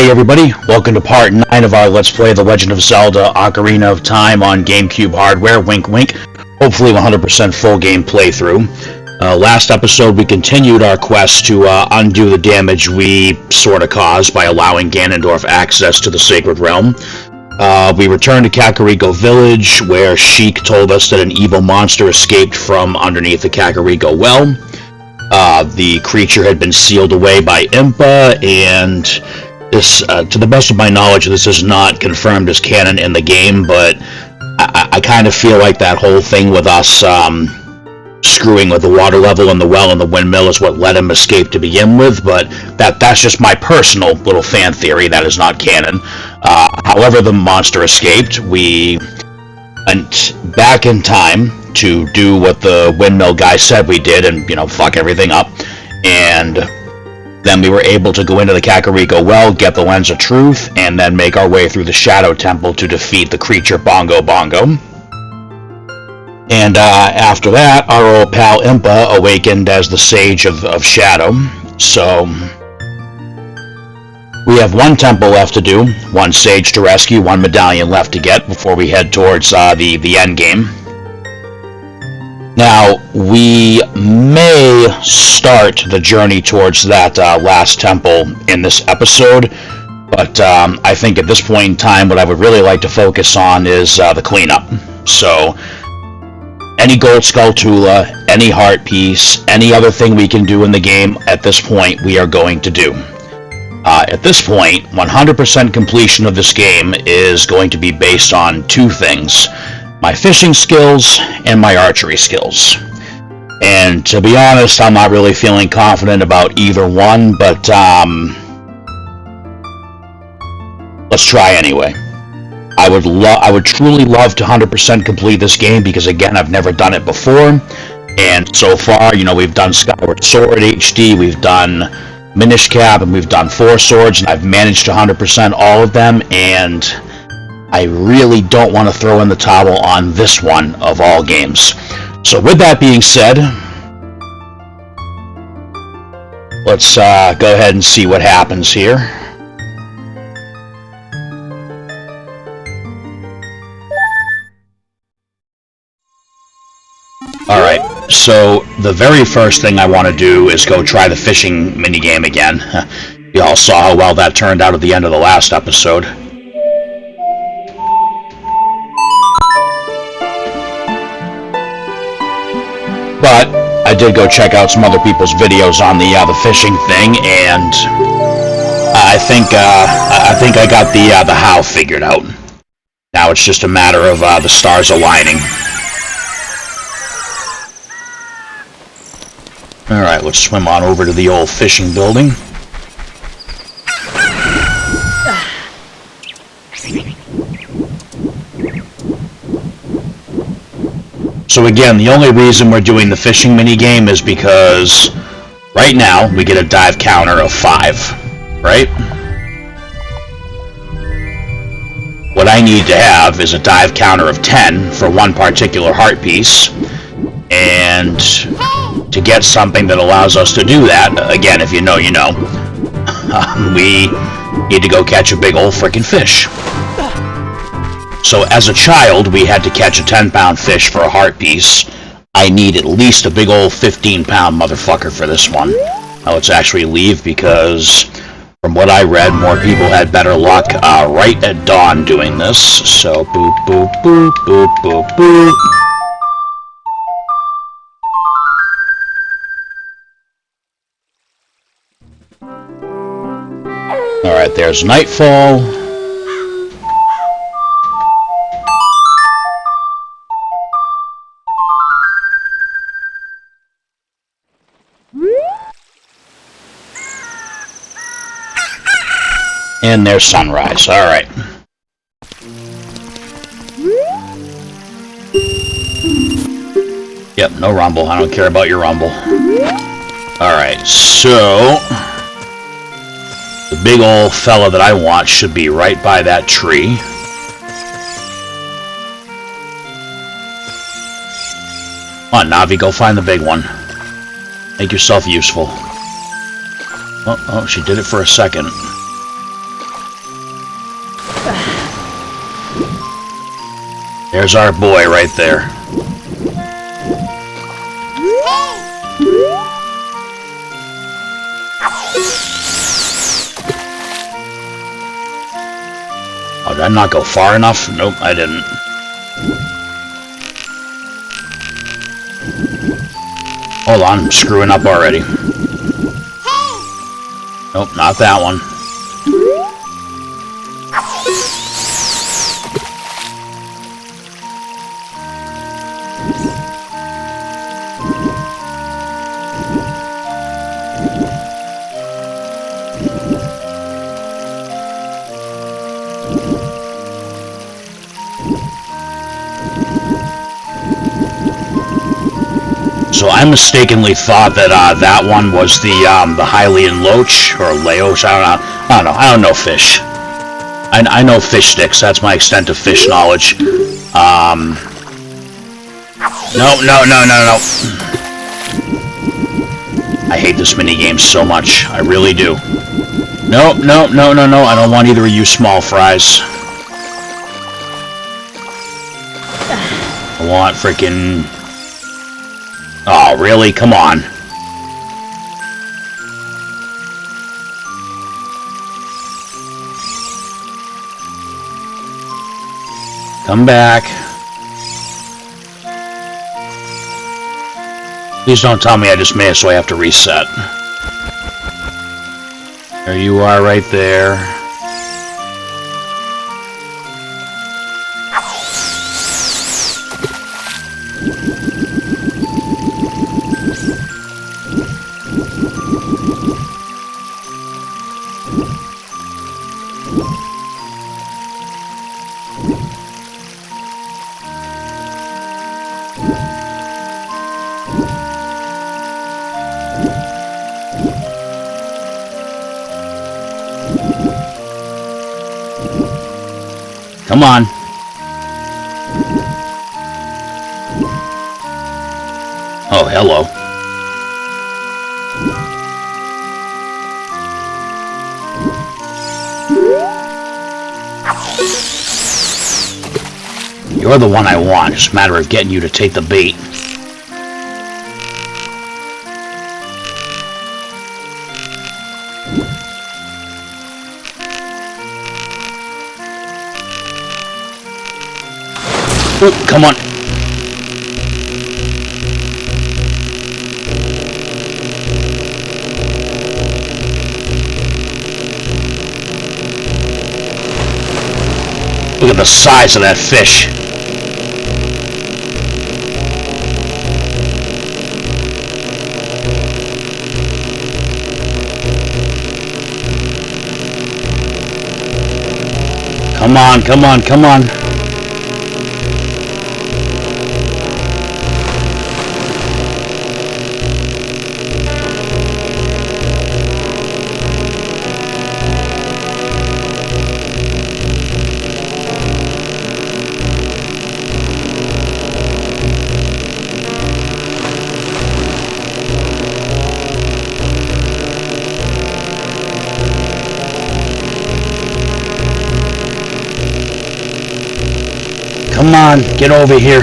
Hey everybody, welcome to part 9 of our Let's Play The Legend of Zelda Ocarina of Time on GameCube hardware, wink wink, hopefully 100% full game playthrough. Last episode we continued our quest to undo the damage we sorta caused by allowing Ganondorf access to the Sacred Realm. We returned to Kakariko Village, where Sheik told us that an evil monster escaped from underneath the Kakariko Well. The creature had been sealed away by Impa, and this, to the best of my knowledge, this is not confirmed as canon in the game, but I kind of feel like that whole thing with us screwing with the water level in the well and the windmill is what let him escape to begin with, but that's just my personal little fan theory. That is not canon. However the monster escaped, we went back in time to do what the windmill guy said we did and, fuck everything up. And then we were able to go into the Kakariko Well, get the Lens of Truth, and then make our way through the Shadow Temple to defeat the creature Bongo Bongo. And after that, our old pal Impa awakened as the Sage of Shadow. So we have one temple left to do, one sage to rescue, one medallion left to get before we head towards the end game. Now, we may start the journey towards that last temple in this episode, but I think at this point in time what I would really like to focus on is the cleanup. So, any Gold Skull Tula, any Heart Piece, any other thing we can do in the game at this point we are going to do. At this point, 100% completion of this game is going to be based on two things: my fishing skills and my archery skills. And to be honest, I'm not really feeling confident about either one, but let's try anyway. I would truly love to 100% complete this game because, again, I've never done it before. And so far, we've done Skyward Sword HD, we've done Minish Cap, and we've done Four Swords, and I've managed to 100% all of them, and I really don't want to throw in the towel on this one of all games. So with that being said, let's go ahead and see what happens here. Alright, so the very first thing I want to do is go try the fishing minigame again. You all saw how well that turned out at the end of the last episode. But I did go check out some other people's videos on the fishing thing, and I think I got the how figured out. Now it's just a matter of the stars aligning. All right, let's swim on over to the old fishing building. So again, the only reason we're doing the fishing minigame is because right now we get a dive counter of 5, right? What I need to have is a dive counter of 10 for one particular heart piece, and to get something that allows us to do that, again, if you know, you know, we need to go catch a big old frickin' fish. So as a child, we had to catch a 10-pound fish for a heart piece. I need at least a big old 15-pound motherfucker for this one. Now let's actually leave because, from what I read, more people had better luck right at dawn doing this. So boop, boop, boop, boop, boop, boop. Alright, there's nightfall. And there's sunrise. Alright. Yep, no rumble. I don't care about your rumble. Alright, so the big old fella that I want should be right by that tree. Come on, Navi, go find the big one. Make yourself useful. Oh, she did it for a second. There's our boy right there. Oh, did I not go far enough? Nope, I didn't. Hold on, I'm screwing up already. Nope, not that one. So I mistakenly thought that that one was the Hylian Loach or Leoch. I don't know fish. I know fish sticks. That's my extent of fish knowledge. No. I hate this minigame so much. I really do. No. I don't want either of you small fries. I want freaking... Oh, really? Come on. Come back. Please don't tell me I just made it so I have to reset. There you are right there. Come on. Oh, hello. You're the one I want. It's a matter of getting you to take the bait. Oh, come on. Look at the size of that fish. Come on, come on, come on. Come on, get over here.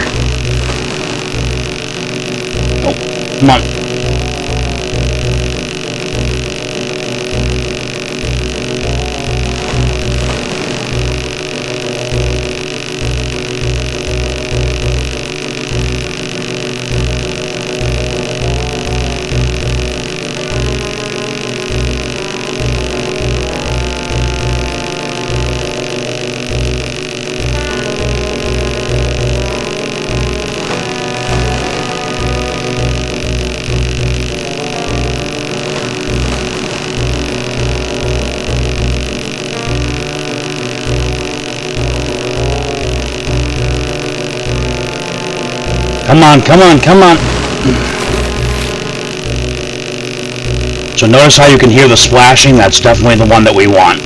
Oh, come on. Come on, come on, come on. So notice how you can hear the splashing? That's definitely the one that we want.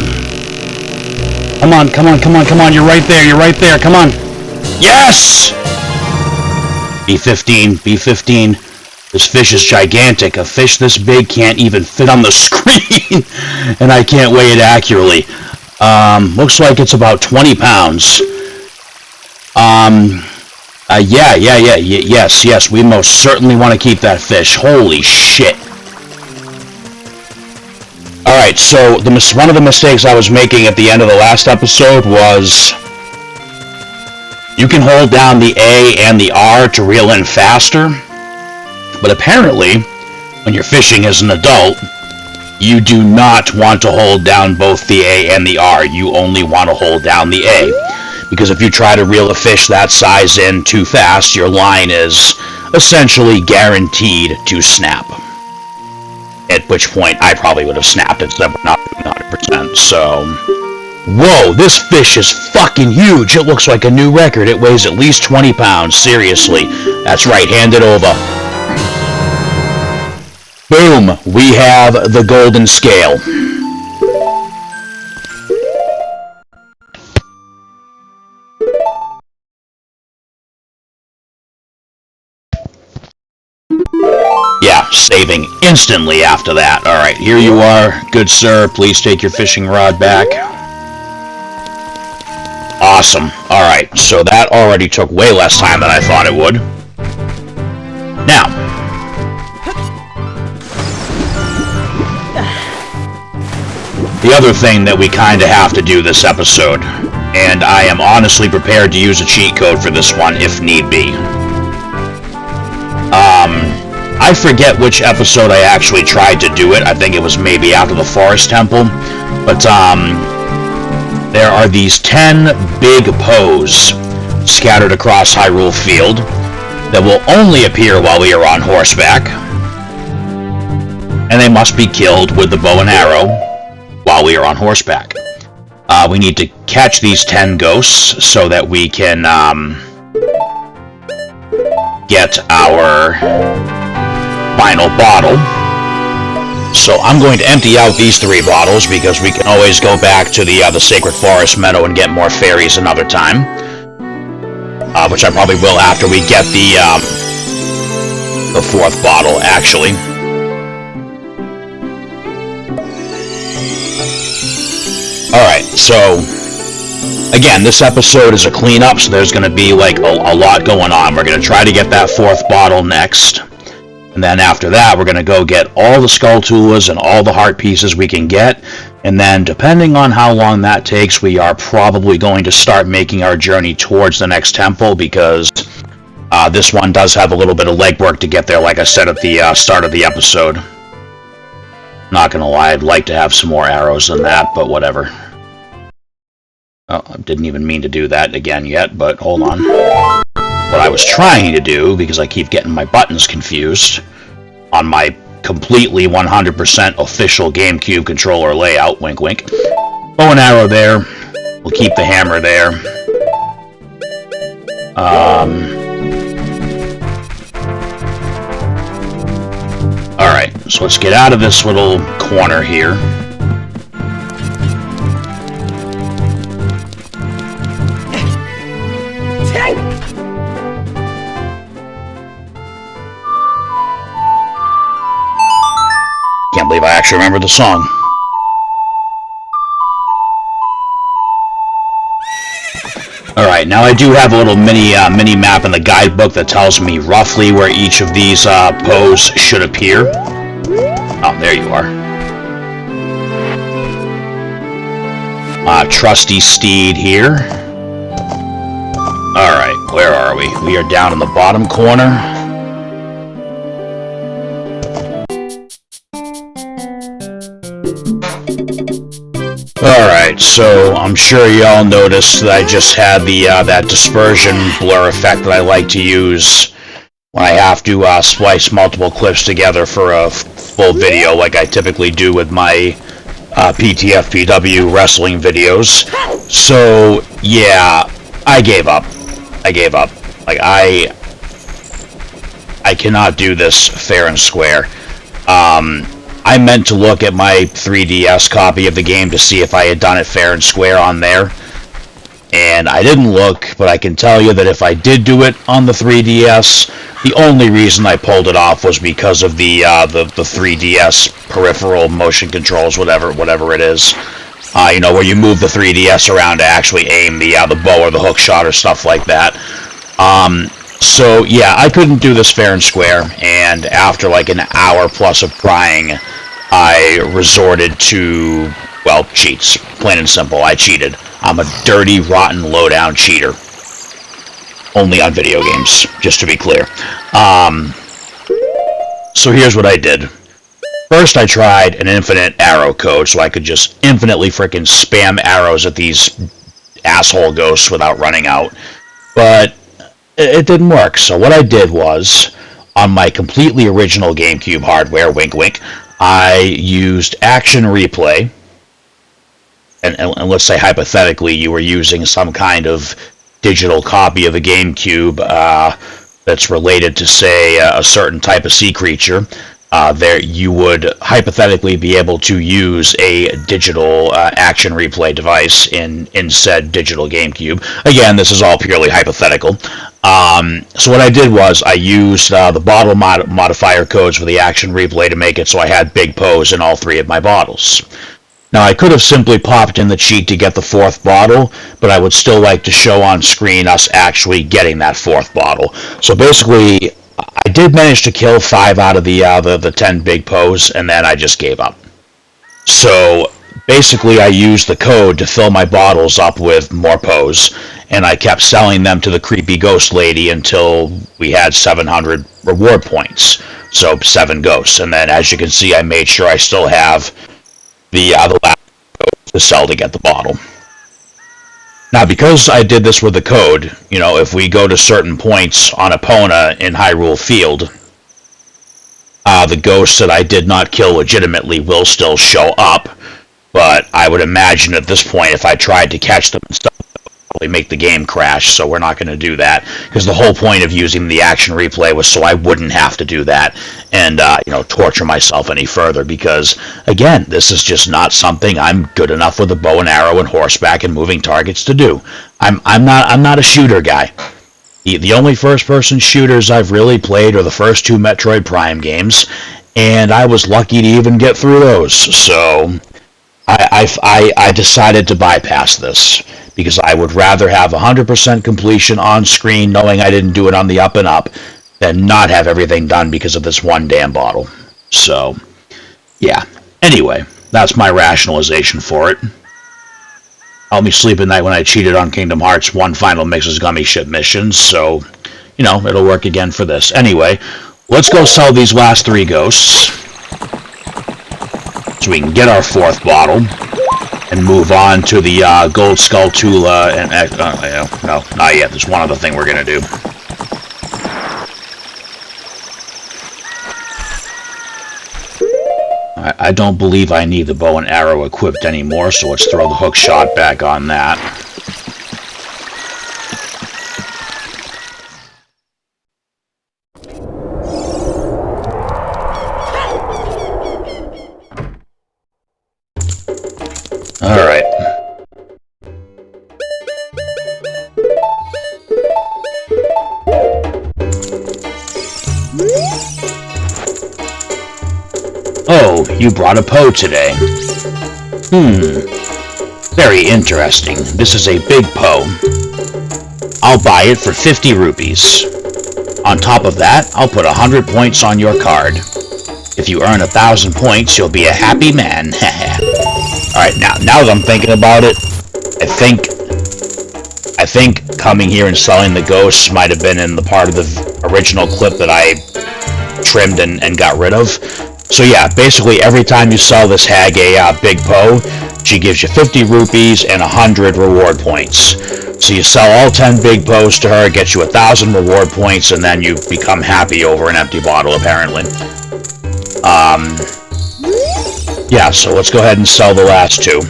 Come on, come on, come on, come on. You're right there, you're right there. Come on. Yes! B15, B15. This fish is gigantic. A fish this big can't even fit on the screen. And I can't weigh it accurately. Looks like it's about 20 pounds. Yes, we most certainly want to keep that fish. Holy shit. Alright, so one of the mistakes I was making at the end of the last episode was you can hold down the A and the R to reel in faster, but apparently, when you're fishing as an adult, you do not want to hold down both the A and the R. You only want to hold down the A. Because if you try to reel a fish that size in too fast, your line is essentially guaranteed to snap. At which point, I probably would have snapped it instead of not doing 100%, so... Whoa, this fish is fucking huge! It looks like a new record. It weighs at least 20 pounds, seriously. That's right, hand it over. Boom! We have the golden scale. Yeah, saving instantly after that. Alright, here you are. Good sir, please take your fishing rod back. Awesome. Alright, so that already took way less time than I thought it would. Now, the other thing that we kinda have to do this episode, and I am honestly prepared to use a cheat code for this one if need be. I forget which episode I actually tried to do it. I think it was maybe after the Forest Temple. But, there are these 10 big Poes scattered across Hyrule Field that will only appear while we are on horseback. And they must be killed with the bow and arrow while we are on horseback. We need to catch these 10 ghosts so that we can, get our final bottle. So I'm going to empty out these 3 bottles because we can always go back to the Sacred Forest Meadow and get more fairies another time. Which I probably will after we get the 4th bottle, actually. Alright, so again, this episode is a cleanup, so there's going to be like a lot going on. We're going to try to get that 4th bottle next. And then after that, we're going to go get all the Skulltulas and all the heart pieces we can get. And then, depending on how long that takes, we are probably going to start making our journey towards the next temple, because this one does have a little bit of legwork to get there, like I said at the start of the episode. Not going to lie, I'd like to have some more arrows than that, but whatever. Oh, I didn't even mean to do that again yet, but hold on. What I was trying to do, because I keep getting my buttons confused on my completely 100% official GameCube controller layout, wink wink. Bow and arrow there. We'll keep the hammer there. Alright, so let's get out of this little corner here. Can't believe I actually remember the song. Alright, now I do have a little mini map in the guidebook that tells me roughly where each of these Poes should appear. Oh, there you are. Trusty steed here. Alright, where are we? We are down in the bottom corner. Alright, so I'm sure y'all noticed that I just had the that dispersion blur effect that I like to use when I have to splice multiple clips together for a full video, like I typically do with my PTFPW wrestling videos. So, yeah, I gave up. Like, I cannot do this fair and square. I meant to look at my 3DS copy of the game to see if I had done it fair and square on there. And I didn't look, but I can tell you that if I did do it on the 3DS, the only reason I pulled it off was because of the 3DS peripheral motion controls, whatever it is. You know, where you move the 3DS around to actually aim the bow or the hook shot or stuff like that. So yeah, I couldn't do this fair and square, and after like an hour plus of trying, I resorted to, well, cheats. Plain and simple, I cheated. I'm a dirty, rotten, low-down cheater. Only on video games, just to be clear. So here's what I did. First, I tried an infinite arrow code, so I could just infinitely frickin' spam arrows at these asshole ghosts without running out. But it didn't work. So what I did was, on my completely original GameCube hardware, wink wink, I used Action Replay, and let's say hypothetically you were using some kind of digital copy of a GameCube that's related to, say, a certain type of sea creature. There you would hypothetically be able to use a digital action replay device in said digital GameCube. Again, this is all purely hypothetical. So what I did was I used the bottle modifier codes for the action replay to make it so I had big pose in all three of my bottles. Now, I could have simply popped in the cheat to get the fourth bottle, but I would still like to show on screen us actually getting that fourth bottle. So basically, I did manage to kill 5 out of the 10 big pose, and then I just gave up. So basically, I used the code to fill my bottles up with more pose, and I kept selling them to the creepy ghost lady until we had 700 reward points. So 7 ghosts, and then as you can see, I made sure I still have the last code to sell to get the bottle. Now, because I did this with the code, you know, if we go to certain points on Epona in Hyrule Field, the ghosts that I did not kill legitimately will still show up, but I would imagine at this point if I tried to catch them and stuff, probably make the game crash, so we're not going to do that, because the whole point of using the action replay was so I wouldn't have to do that and torture myself any further, because again, this is just not something I'm good enough with a bow and arrow and horseback and moving targets to do. I'm not a shooter guy. The only first-person shooters I've really played are the first 2 Metroid Prime games, and I was lucky to even get through those, so I decided to bypass this, because I would rather have 100% completion on screen knowing I didn't do it on the up and up than not have everything done because of this one damn bottle. So, yeah. Anyway, that's my rationalization for it. Helped me sleep at night when I cheated on Kingdom Hearts 1 Final Mix's Gummy Ship missions, so, it'll work again for this. Anyway, let's go sell these last 3 ghosts so we can get our 4th bottle and move on to the Gold Skull Tula, and no, not yet. There's one other thing we're gonna do. I don't believe I need the bow and arrow equipped anymore, so let's throw the hook shot back on that. Alright. Oh, you brought a Poe today. Very interesting. This is a big Poe. I'll buy it for 50 rupees. On top of that, I'll put 100 points on your card. If you earn 1,000 points, you'll be a happy man. Alright, now that I'm thinking about it, I think coming here and selling the ghosts might have been in the part of the original clip that I trimmed and got rid of. So yeah, basically every time you sell this hag a big Poe, she gives you 50 rupees and 100 reward points. So you sell all 10 big Poes to her, gets you 1,000 reward points, and then you become happy over an empty bottle, apparently. Yeah, so let's go ahead and sell the last 2.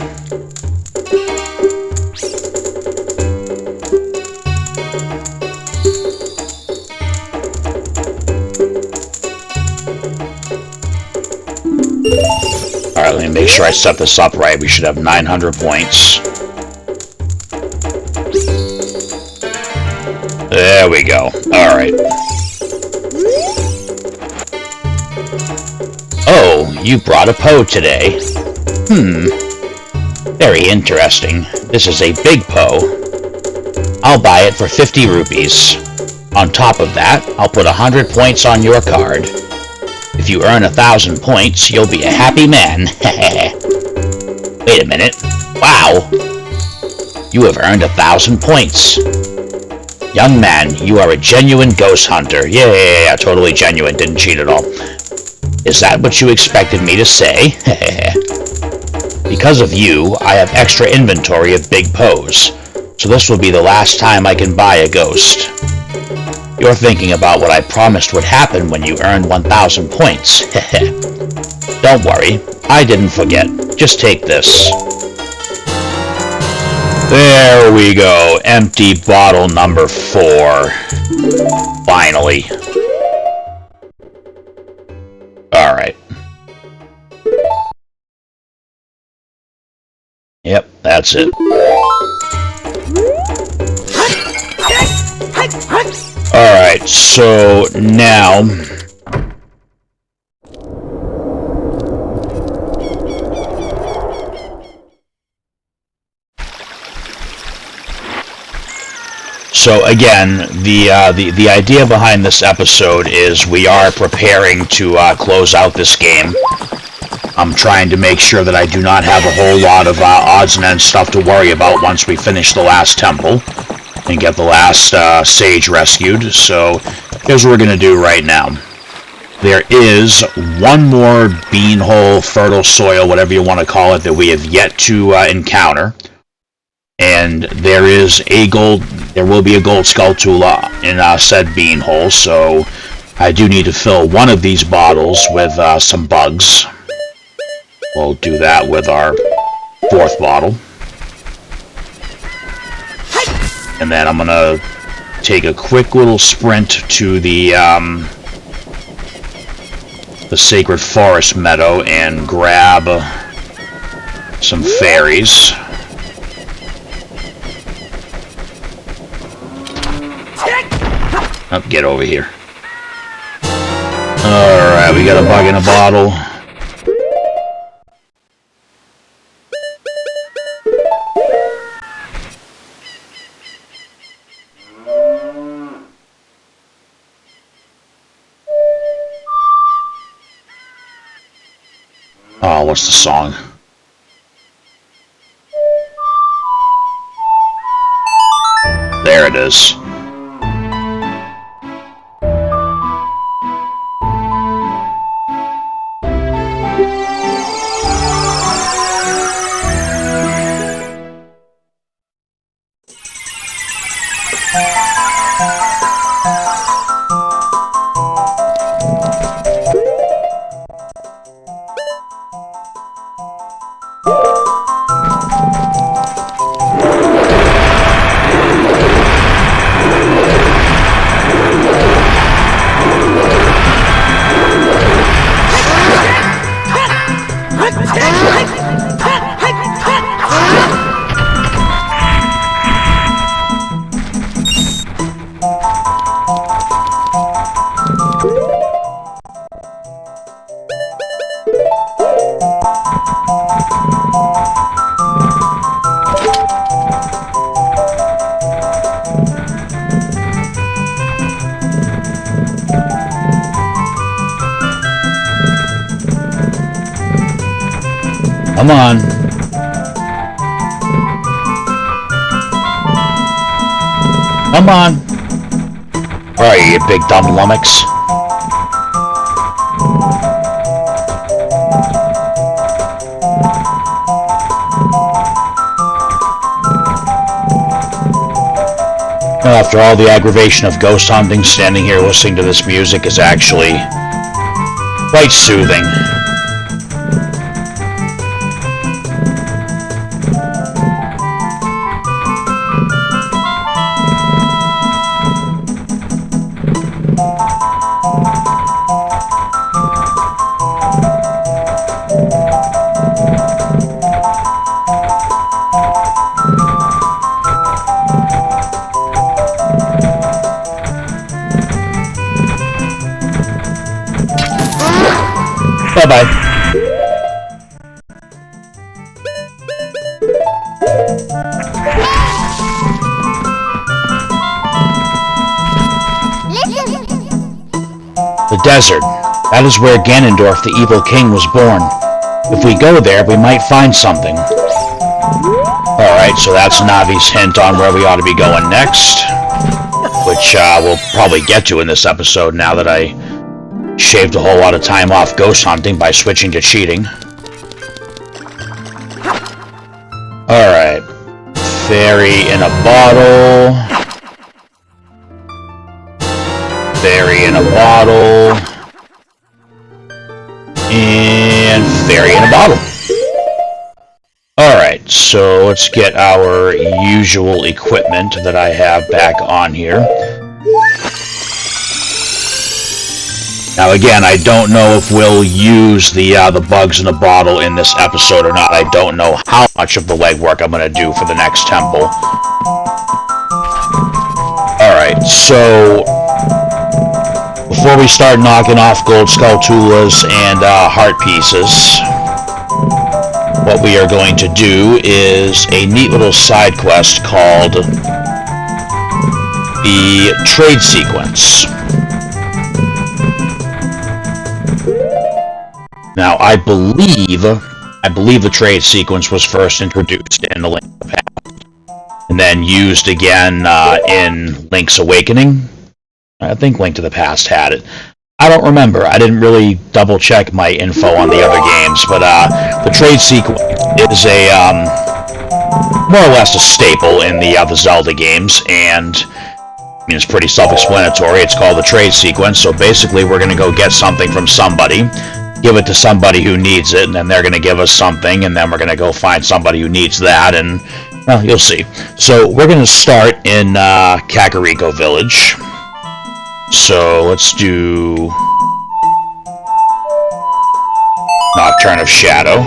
Alright, let me make sure I set this up right. We should have 900 points. There we go. Alright. Oh, you brought a Poe today. Very interesting. This is a big Poe. I'll buy it for 50 rupees. On top of that, I'll put 100 points on your card. If you earn 1,000 points, you'll be a happy man. Wait a minute. Wow! You have earned 1,000 points. Young man, you are a genuine ghost hunter. Yeah, totally genuine, didn't cheat at all. Is that what you expected me to say? Because of you, I have extra inventory of big Poes, so this will be the last time I can buy a ghost. You're thinking about what I promised would happen when you earned 1,000 points. Don't worry, I didn't forget. Just take this. There we go. Empty bottle number 4. Finally. Alright. Yep, that's it. Alright, so now... So again, the idea behind this episode is we are preparing to close out this game. I'm trying to make sure that I do not have a whole lot of odds and ends stuff to worry about once we finish the last temple and get the last sage rescued. So here's what we're going to do right now. There is one more beanhole, fertile soil, whatever you want to call it, that we have yet to encounter. And there will be a gold skulltula in said beanhole, so I do need to fill one of these bottles with some bugs. We'll do that with our 4th bottle. And then I'm gonna take a quick little sprint to the Sacred Forest Meadow and grab some fairies. Oh, get over here. Alright, we got a bug in a bottle. Oh, what's the song? There it is. Come on. Come on. Where are you big dumb lummox? After all the aggravation of ghost hunting, standing here listening to this music is actually quite soothing. Bye-bye. desert. That is where Ganondorf, the evil king, was born. If we go there, we might find something. Alright, so that's Navi's hint on where we ought to be going next. Which we'll probably get to in this episode now that I shaved a whole lot of time off ghost hunting by switching to cheating. Alright. Fairy in a bottle. Fairy in a bottle. And fairy in a bottle. Alright, so let's get our usual equipment that I have back on here. Now again, I don't know if we'll use the bugs in the bottle in this episode or not. I don't know how much of the legwork I'm going to do for the next temple. Alright, so before we start knocking off gold skulltulas and heart pieces, what we are going to do is a neat little side quest called the Trade Sequence. Now, I believe the trade sequence was first introduced in the Link to the Past, and then used again in Link's Awakening. I think Link to the Past had it. I don't remember. I didn't really double check my info on the other games, but the trade sequence is a more or less a staple in the Zelda games, and I mean, it's pretty self-explanatory. It's called the trade sequence. So basically, we're going to go get something from somebody, give it to somebody who needs it, and then they're going to give us something, and then we're going to go find somebody who needs that, and, well, you'll see. So we're going to start in Kakariko Village. So let's do Nocturne of Shadow.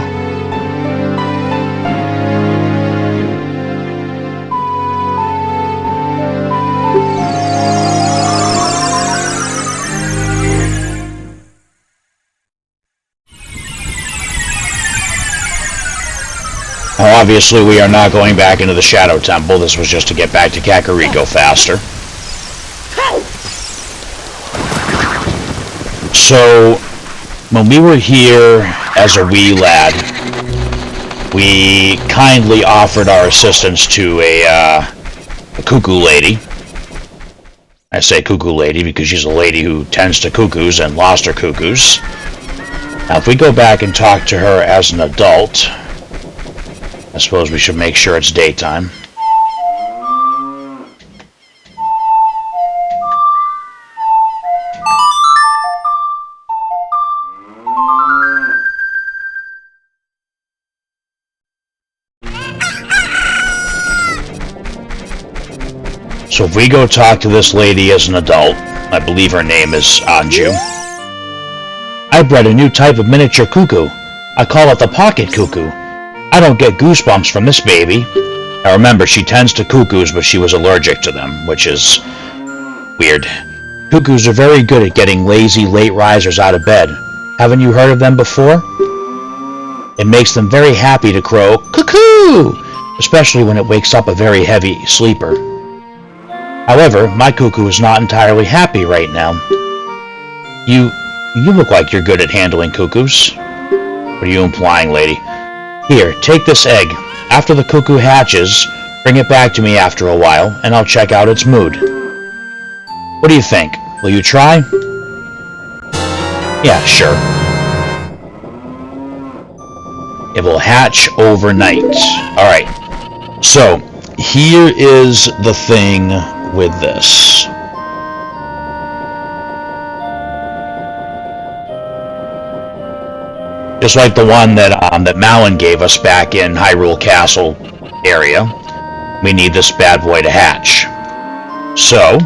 Now, obviously, we are not going back into the Shadow Temple. This was just to get back to Kakariko faster. So, when we were here as a wee lad, we kindly offered our assistance to a cuckoo lady. I say cuckoo lady because she's a lady who tends to cuckoos and lost her cuckoos. Now, if we go back and talk to her as an adult, I suppose we should make sure it's daytime. So if we go talk to this lady as an adult, I believe her name is Anju. I bred a new type of miniature cuckoo. I call it the pocket cuckoo. I don't get goosebumps from this baby. Now remember, she tends to cuckoos, but she was allergic to them, which is weird. Cuckoos are very good at getting lazy late risers out of bed. Haven't you heard of them before? It makes them very happy to crow, cuckoo! Especially when it wakes up a very heavy sleeper. However, my cuckoo is not entirely happy right now. You look like you're good at handling cuckoos. What are you implying, lady? Here, take this egg. After the cuckoo hatches, bring it back to me after a while, and I'll check out its mood. What do you think? Will you try? Yeah, sure. It will hatch overnight. Alright, so here is the thing with this. Just like the one that Malin gave us back in Hyrule Castle area, we need this bad boy to hatch. So,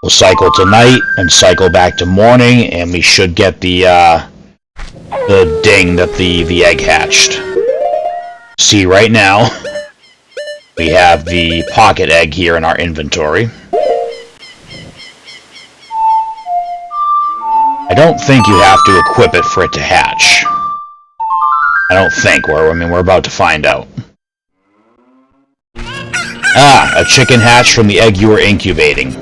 we'll cycle to night and cycle back to morning, and we should get the ding that the egg hatched. See, right now, we have the pocket egg here in our inventory. I don't think you have to equip it for it to hatch. I don't think. We're about to find out. Ah, a chicken hatched from the egg you were incubating.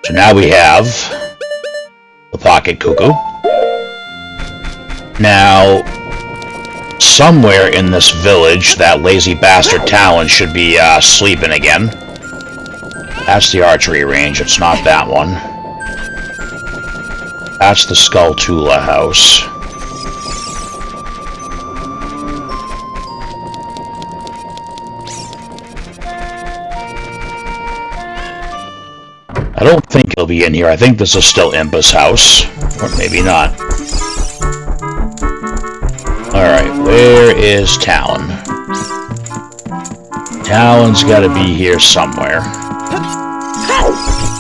So now we have the pocket cuckoo. Now, somewhere in this village, that lazy bastard Talon should be sleeping again. That's the archery range, it's not that one. That's the Skulltula house. I don't think he'll be in here. I think this is still Impa's house. Or maybe not. Alright, where is Talon? Talon's gotta be here somewhere.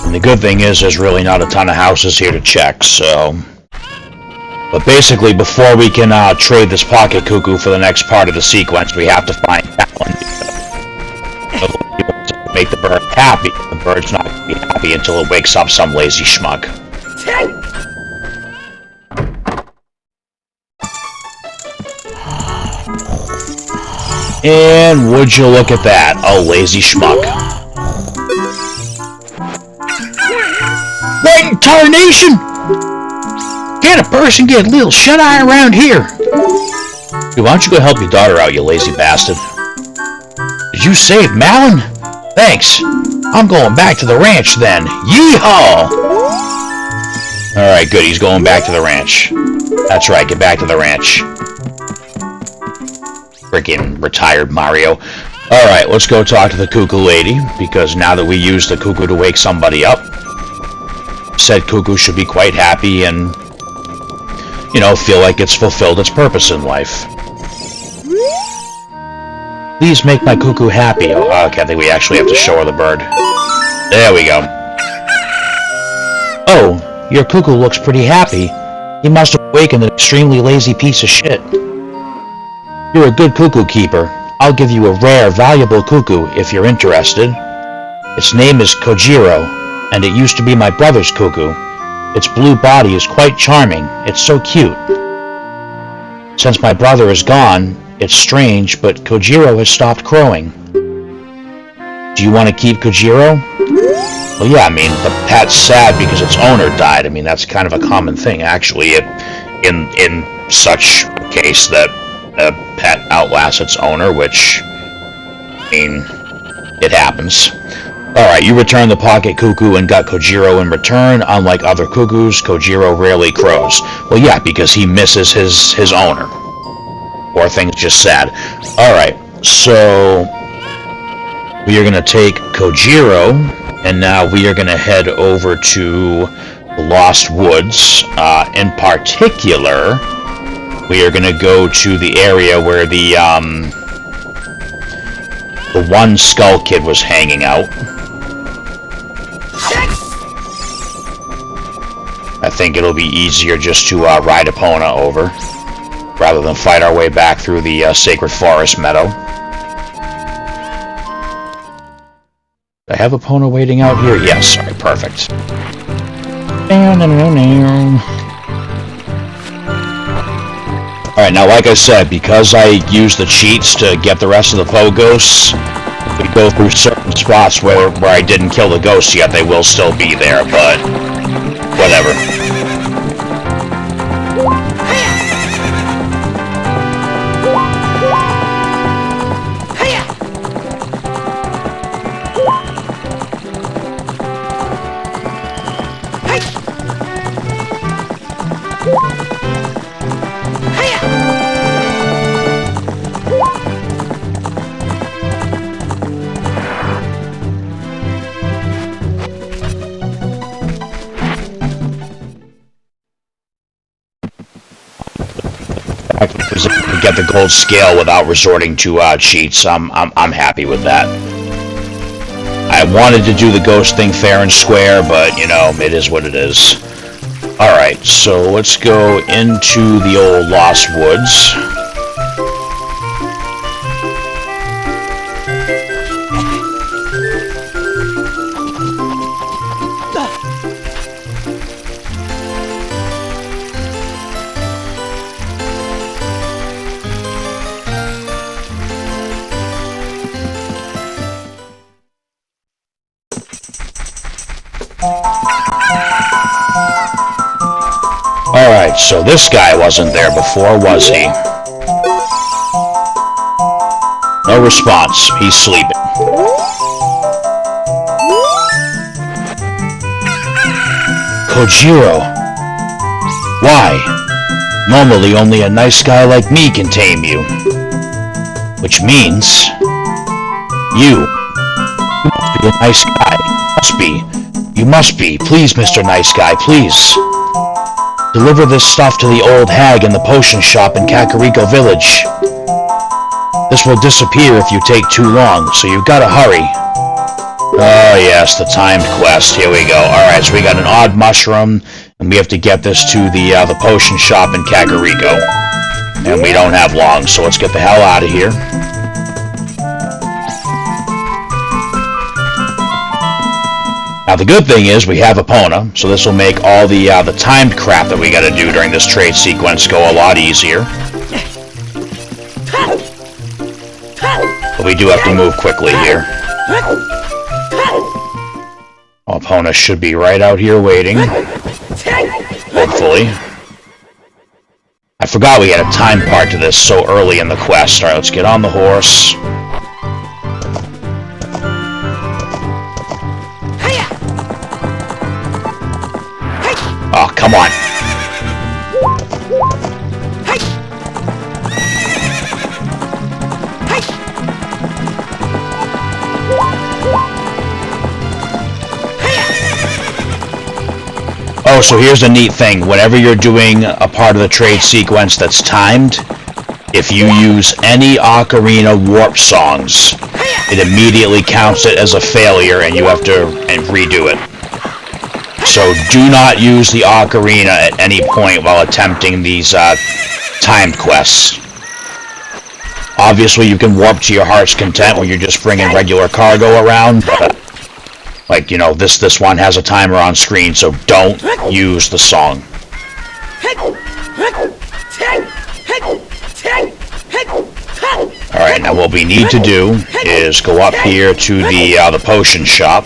And the good thing is there's really not a ton of houses here to check, so... But basically, before we can trade this pocket cuckoo for the next part of the sequence, we have to find Talon. Make the bird happy. The bird's not going to be happy until it wakes up some lazy schmuck. And would you look at that, a lazy schmuck. What in tarnation? Can a person get a little shut-eye around here? Dude, why don't you go help your daughter out, you lazy bastard? Did you save Malin? Thanks. I'm going back to the ranch then. Yeehaw! Alright, good. He's going back to the ranch. That's right, get back to the ranch. Freaking retired Mario. Alright, let's go talk to the cuckoo lady, because now that we used the cuckoo to wake somebody up, said cuckoo should be quite happy and, you know, feel like it's fulfilled its purpose in life. Please make my cuckoo happy. Oh, okay, I think we actually have to show her the bird. There we go. Oh, your cuckoo looks pretty happy. He must have awakened an extremely lazy piece of shit. You're a good cuckoo keeper. I'll give you a rare, valuable cuckoo if you're interested. Its name is Kojiro, and it used to be my brother's cuckoo. Its blue body is quite charming. It's so cute. Since my brother is gone, it's strange, but Kojiro has stopped crowing. Do you want to keep Kojiro? Well, yeah, I mean, the pet's sad because its owner died. I mean, that's kind of a common thing, actually, in such a case that a pet outlasts its owner, which, I mean, it happens. Alright, you returned the pocket cuckoo and got Kojiro in return. Unlike other cuckoos, Kojiro rarely crows. Well, yeah, because he misses his owner. Or things just sad. Alright, so we are going to take Kojiro, and now we are going to head over to the Lost Woods. In particular, we are going to go to the area where the one Skull Kid was hanging out. I think it'll be easier just to ride Epona over, rather than fight our way back through the Sacred Forest Meadow. Do I have Epona waiting out here? Yes, alright, perfect. Alright, now like I said, because I used the cheats to get the rest of the Poe Ghosts, we go through certain spots where I didn't kill the ghosts yet. They will still be there, but whatever. To get the gold scale without resorting to cheats, I'm happy with that. I wanted to do the ghost thing fair and square, but you know, it is what it is. Alright, so let's go into the old Lost Woods. Alright, so this guy wasn't there before, was he? No response. He's sleeping. Kojiro! Why? Normally only a nice guy like me can tame you. Which means... You must be a nice guy. Must be. You must be. Please, Mr. Nice Guy, please. Deliver this stuff to the old hag in the potion shop in Kakariko Village. This will disappear if you take too long, so you've got to hurry. Oh yes, the timed quest. Here we go. Alright, so we got an odd mushroom, and we have to get this to the potion shop in Kakariko. And we don't have long, so let's get the hell out of here. Now the good thing is we have Epona, so this will make all the timed crap that we gotta do during this trade sequence go a lot easier. But we do have to move quickly here. Epona should be right out here waiting. Hopefully. I forgot we had a time part to this so early in the quest. Alright, let's get on the horse. Oh, come on. Oh, so here's the neat thing. Whenever you're doing a part of the trade sequence that's timed, if you use any Ocarina warp songs, it immediately counts it as a failure and you have to redo it. So do not use the Ocarina at any point while attempting these timed quests. Obviously you can warp to your heart's content when you're just bringing regular cargo around, but like, you know, this one has a timer on screen, so don't use the song. Alright, now what we need to do is go up here to the potion shop.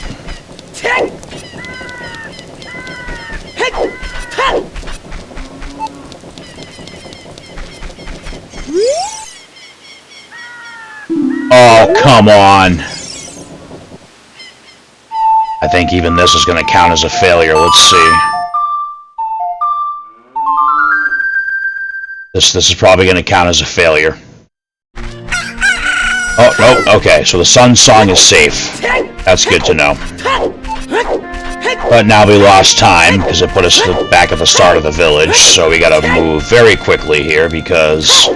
Oh, come on. I think even this is going to count as a failure. Let's see. This is probably going to count as a failure. Oh, okay. So the sun song is safe. That's good to know. But now we lost time because it put us back at the start of the village. So we got to move very quickly here because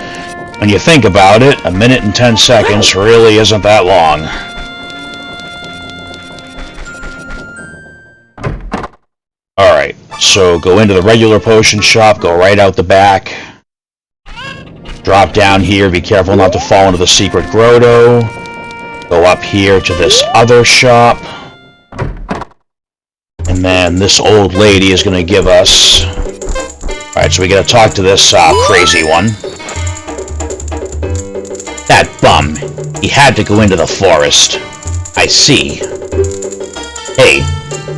when you think about it, 1 minute and 10 seconds really isn't that long. Alright, so go into the regular potion shop, go right out the back. Drop down here, be careful not to fall into the secret grotto. Go up here to this other shop. And then this old lady is going to give us... Alright, so we gotta talk to this crazy one. That bum. He had to go into the forest. I see. Hey,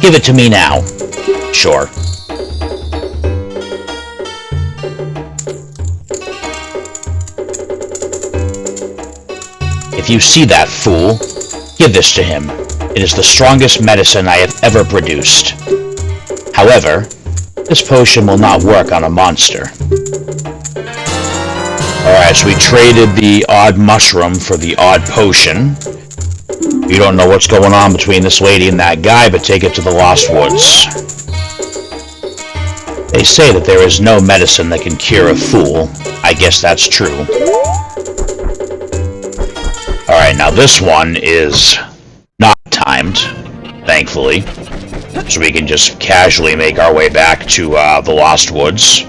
give it to me now. Sure. If you see that fool, give this to him. It is the strongest medicine I have ever produced. However, this potion will not work on a monster. Alright, so we traded the odd mushroom for the odd potion. You don't know what's going on between this lady and that guy, but take it to the Lost Woods. They say that there is no medicine that can cure a fool. I guess that's true. Alright, now this one is not timed, thankfully. So we can just casually make our way back to the Lost Woods.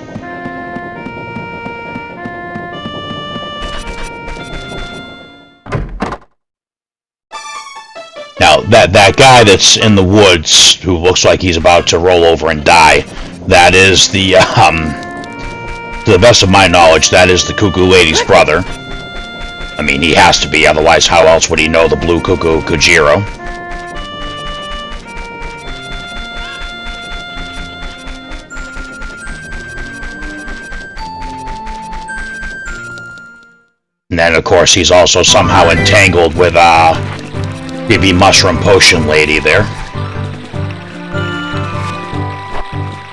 Now, that guy that's in the woods, who looks like he's about to roll over and die, that is the, to the best of my knowledge, that is the Cuckoo Lady's brother. I mean, he has to be, otherwise how else would he know the Blue Cuckoo Kojiro? course, he's also somehow entangled with, creepy mushroom potion lady there.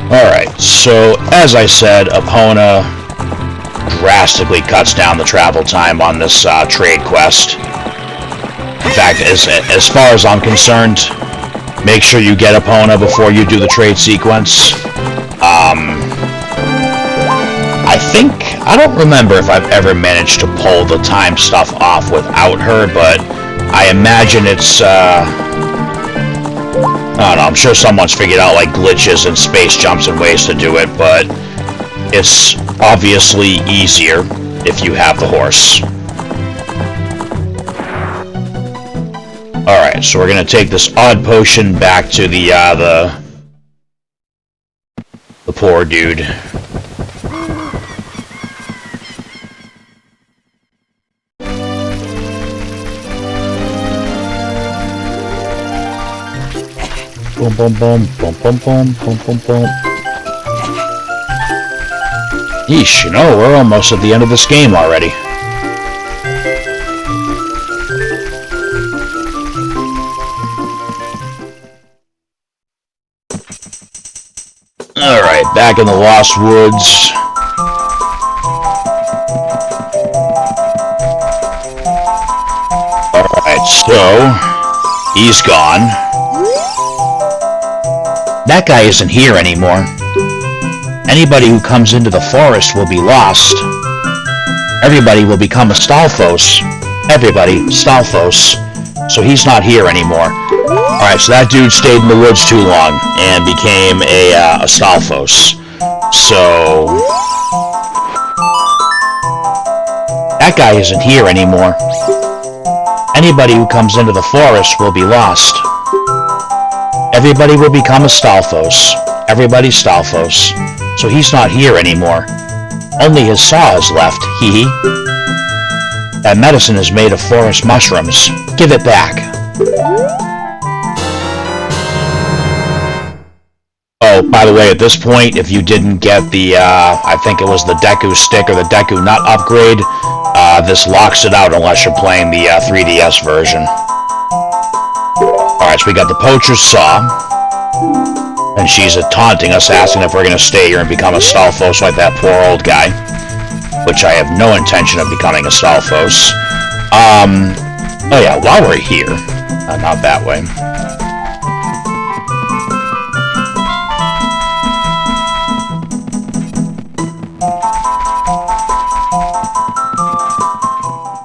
Alright, so, as I said, Epona drastically cuts down the travel time on this, trade quest. In fact, as far as I'm concerned, make sure you get Epona before you do the trade sequence. I don't remember if I've ever managed to pull the time stuff off without her, but I imagine it's, I don't know, I'm sure someone's figured out, like, glitches and space jumps and ways to do it, but it's obviously easier if you have the horse. Alright, so we're gonna take this odd potion back to the poor dude. Boom, boom, boom, boom, boom, boom, boom, boom, boom. Yeesh, you know, we're almost at the end of this game already. Alright, back in the Lost Woods. Alright, so he's gone. That guy isn't here anymore. Anybody who comes into the forest will be lost. Everybody will become a Stalfos. Everybody, Stalfos. So he's not here anymore. Alright, so that dude stayed in the woods too long and became a Stalfos. So that guy isn't here anymore. Anybody who comes into the forest will be lost. Everybody will become a Stalfos. Everybody's Stalfos. So he's not here anymore. Only his saw is left, hee hee. That medicine is made of forest mushrooms. Give it back. Oh, by the way, at this point, if you didn't get the, I think it was the Deku Stick or the Deku Nut upgrade, this locks it out unless you're playing the 3DS version. Alright, so we got the Poacher's Saw. And she's taunting us, asking if we're going to stay here and become a Stalfos like that poor old guy. Which I have no intention of becoming a Stalfos. Oh yeah, while we're here. Not that way.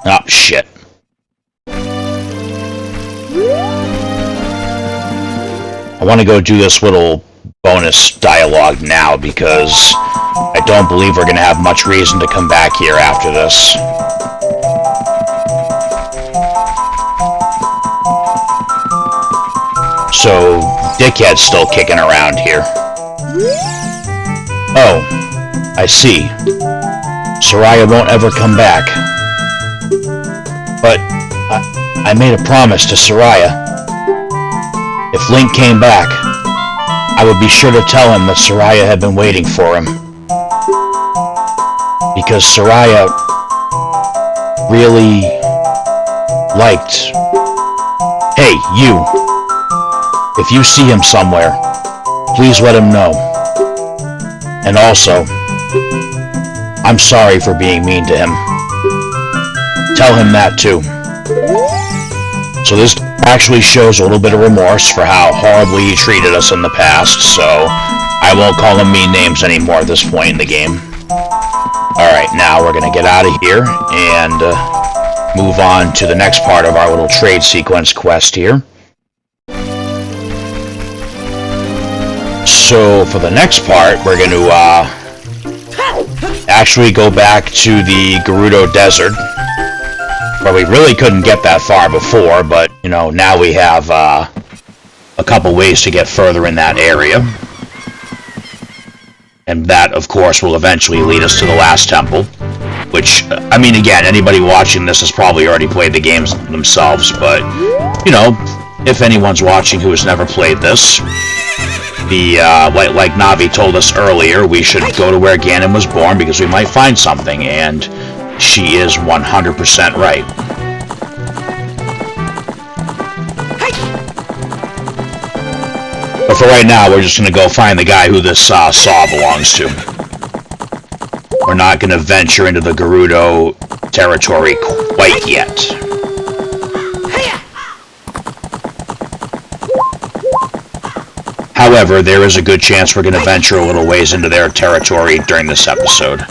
Oh, shit. I want to go do this little bonus dialogue now because I don't believe we're going to have much reason to come back here after this. So, Dickhead's still kicking around here. Oh, I see. Soraya won't ever come back. But I made a promise to Soraya. If Link came back, I would be sure to tell him that Soraya had been waiting for him. Because Soraya really liked... Hey, you! If you see him somewhere, please let him know. And also, I'm sorry for being mean to him. Tell him that too. So this actually shows a little bit of remorse for how horribly he treated us in the past, so I won't call him mean names anymore at this point in the game. Alright, now we're gonna get out of here and move on to the next part of our little trade sequence quest here. So for the next part, we're going to actually go back to the Gerudo Desert, where we really couldn't get that far before, but, you know, now we have a couple ways to get further in that area. And that, of course, will eventually lead us to the last temple, which, I mean, again, anybody watching this has probably already played the games themselves, but, you know, if anyone's watching who has never played this, like Navi told us earlier, we should go to where Ganon was born because we might find something, and She is 100% right. But for right now, we're just going to go find the guy who this saw belongs to. We're not going to venture into the Gerudo territory quite yet. However, there is a good chance we're going to venture a little ways into their territory during this episode.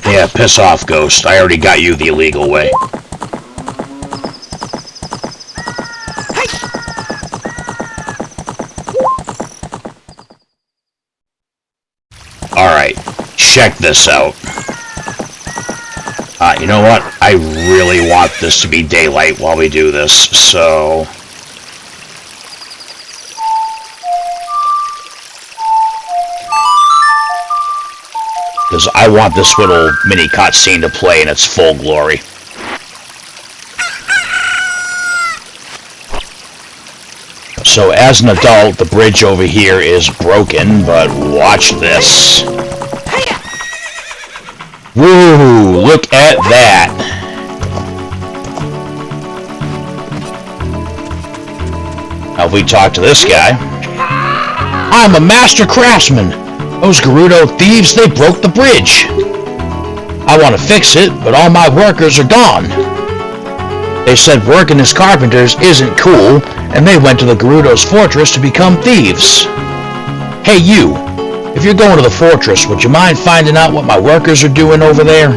Yeah, piss off, Ghost. I already got you the illegal way. Alright, check this out. You know what? I really want this to be daylight while we do this, so... because I want this little mini cutscene to play in its full glory. So as an adult, the bridge over here is broken, but watch this. Woo! Look at that! Now if we talk to this guy... I'm a master craftsman! Those Gerudo thieves, they broke the bridge! I want to fix it, but all my workers are gone. They said working as carpenters isn't cool, and they went to the Gerudo's fortress to become thieves. Hey you, if you're going to the fortress, would you mind finding out what my workers are doing over there?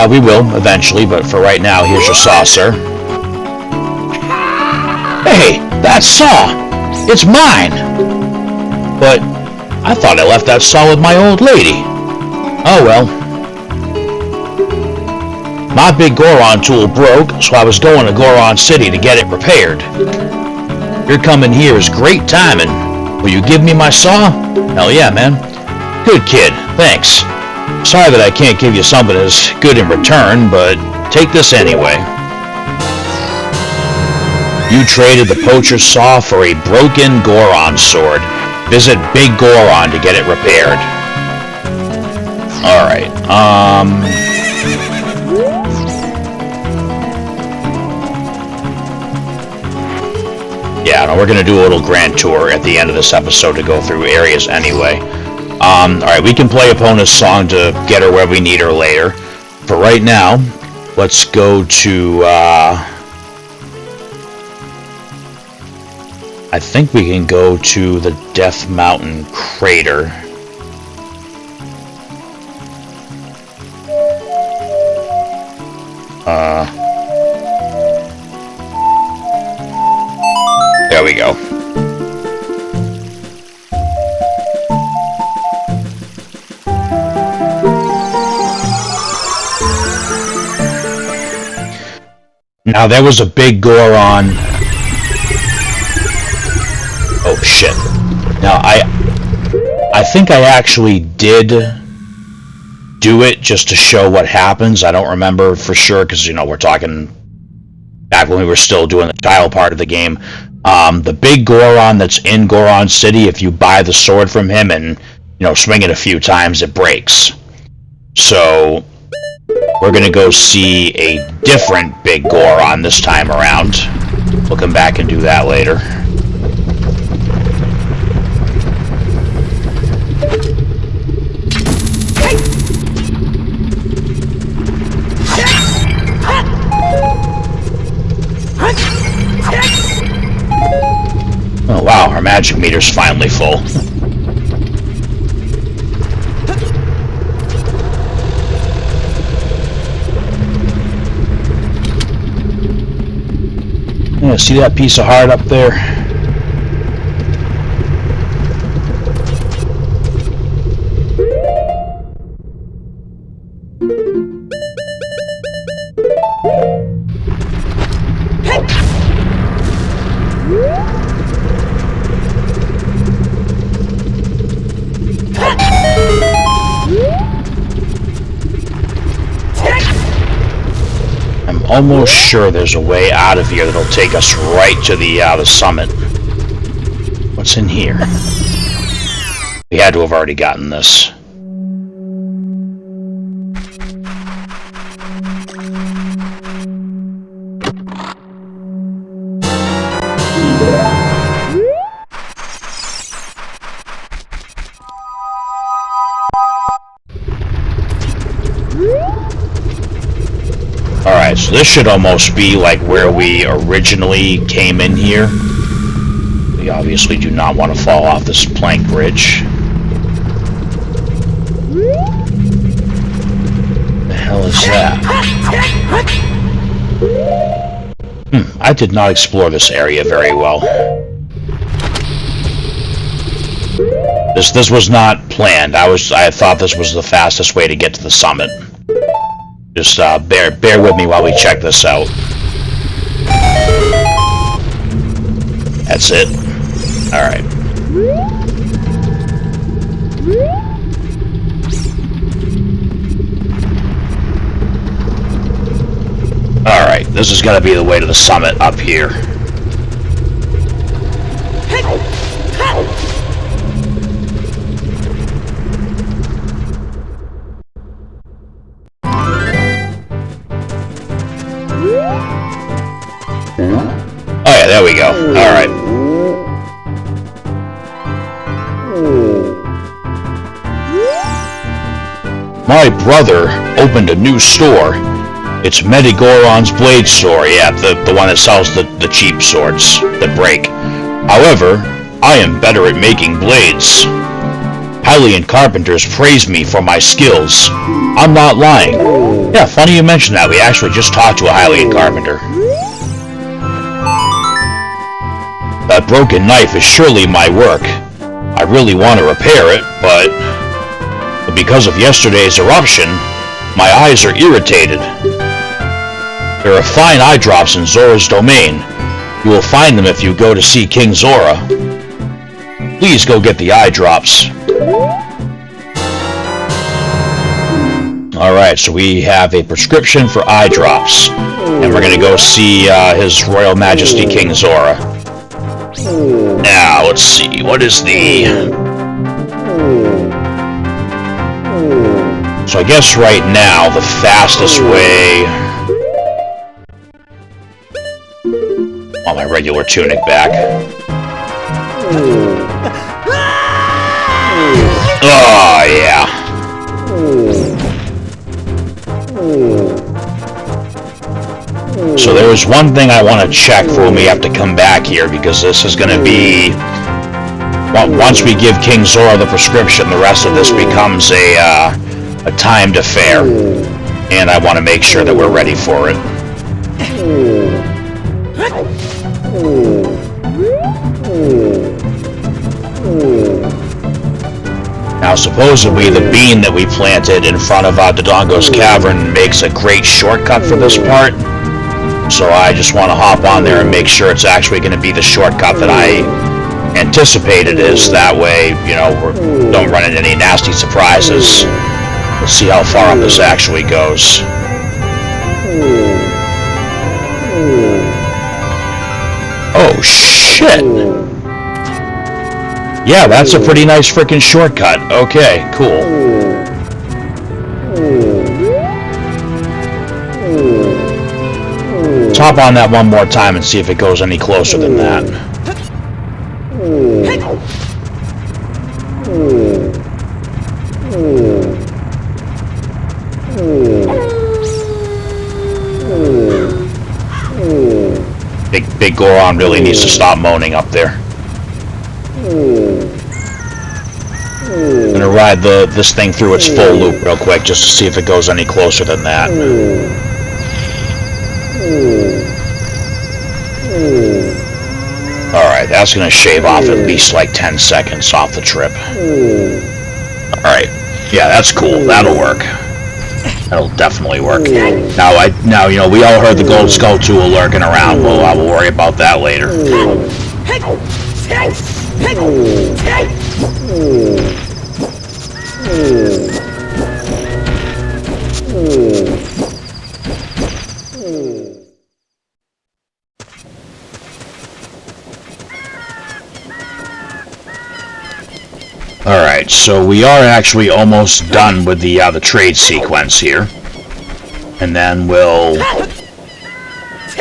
We will, eventually, but for right now, here's your saw, sir. Hey, that saw! It's mine! But I thought I left that saw with my old lady. Oh well. My big Goron tool broke, so I was going to Goron City to get it repaired. Your coming here is great timing. Will you give me my saw? Hell yeah, man. Good kid, thanks. Sorry that I can't give you something as good in return, but take this anyway. You traded the poacher's saw for a broken Goron sword. Visit Big Goron to get it repaired. Alright, yeah, no, we're gonna do a little grand tour at the end of this episode to go through areas anyway. Alright, we can play Epona's song to get her where we need her later. For right now, let's go to, I think we can go to the Death Mountain Crater. There we go. Now there was a big Goron. Oh shit. Now I think I actually did do it just to show what happens. I don't remember for sure because, you know, we're talking back when we were still doing the child part of the game. The big Goron that's in Goron City, if you buy the sword from him and, you know, swing it a few times, it breaks. So we're gonna go see a different big Goron this time around. We'll come back and do that later. Oh wow, our magic meter's finally full. Yeah, see that piece of heart up there? almost sure there's a way out of here that'll take us right to the summit. What's in here? We had to have already gotten this. Alright, so this should almost be like where we originally came in here. We obviously do not want to fall off this plank bridge. The hell is that? I did not explore this area very well. This was not planned. I thought this was the fastest way to get to the summit. Just bear with me while we check this out. That's it. Alright. Alright, this is gonna be the way to the summit up here. Oh yeah, there we go. Alright. My brother opened a new store. It's Medigoron's Blade Store. Yeah, the one that sells the cheap swords that break. However, I am better at making blades. Hylian carpenters praise me for my skills. I'm not lying. Yeah, funny you mention that. We actually just talked to a Hylian carpenter. That broken knife is surely my work. I really want to repair it, but because of yesterday's eruption, my eyes are irritated. There are fine eye drops in Zora's domain. You will find them if you go to see King Zora. Please go get the eye drops. Alright, so we have a prescription for eye drops. And we're gonna go see His Royal Majesty King Zora. Now, let's see, what is the... So I guess right now, the fastest way... Want my regular tunic back. Oh, yeah. So there's one thing I want to check for when we have to come back here, because this is going to be... Once we give King Zora the prescription, the rest of this becomes a timed affair. And I want to make sure that we're ready for it. Now, supposedly, the bean that we planted in front of Dodongo's Cavern makes a great shortcut for this part. So I just want to hop on there and make sure it's actually going to be the shortcut that I anticipated is. That way, you know, we don't run into any nasty surprises. Let's see how far up this actually goes. Oh, shit! Yeah, that's a pretty nice frickin' shortcut. Okay, cool. Let's hop on that one more time and see if it goes any closer than that. Big Goron really needs to stop moaning up there. I'm gonna ride this thing through its full loop real quick just to see if it goes any closer than that. Alright, that's gonna shave off at least like 10 seconds off the trip. Alright, yeah, that's cool. That'll work. That'll definitely work. Now, you know, we all heard the Gold Skull Tool lurking around. Well, I will worry about that later. so we are actually almost done with the trade sequence here. And then we'll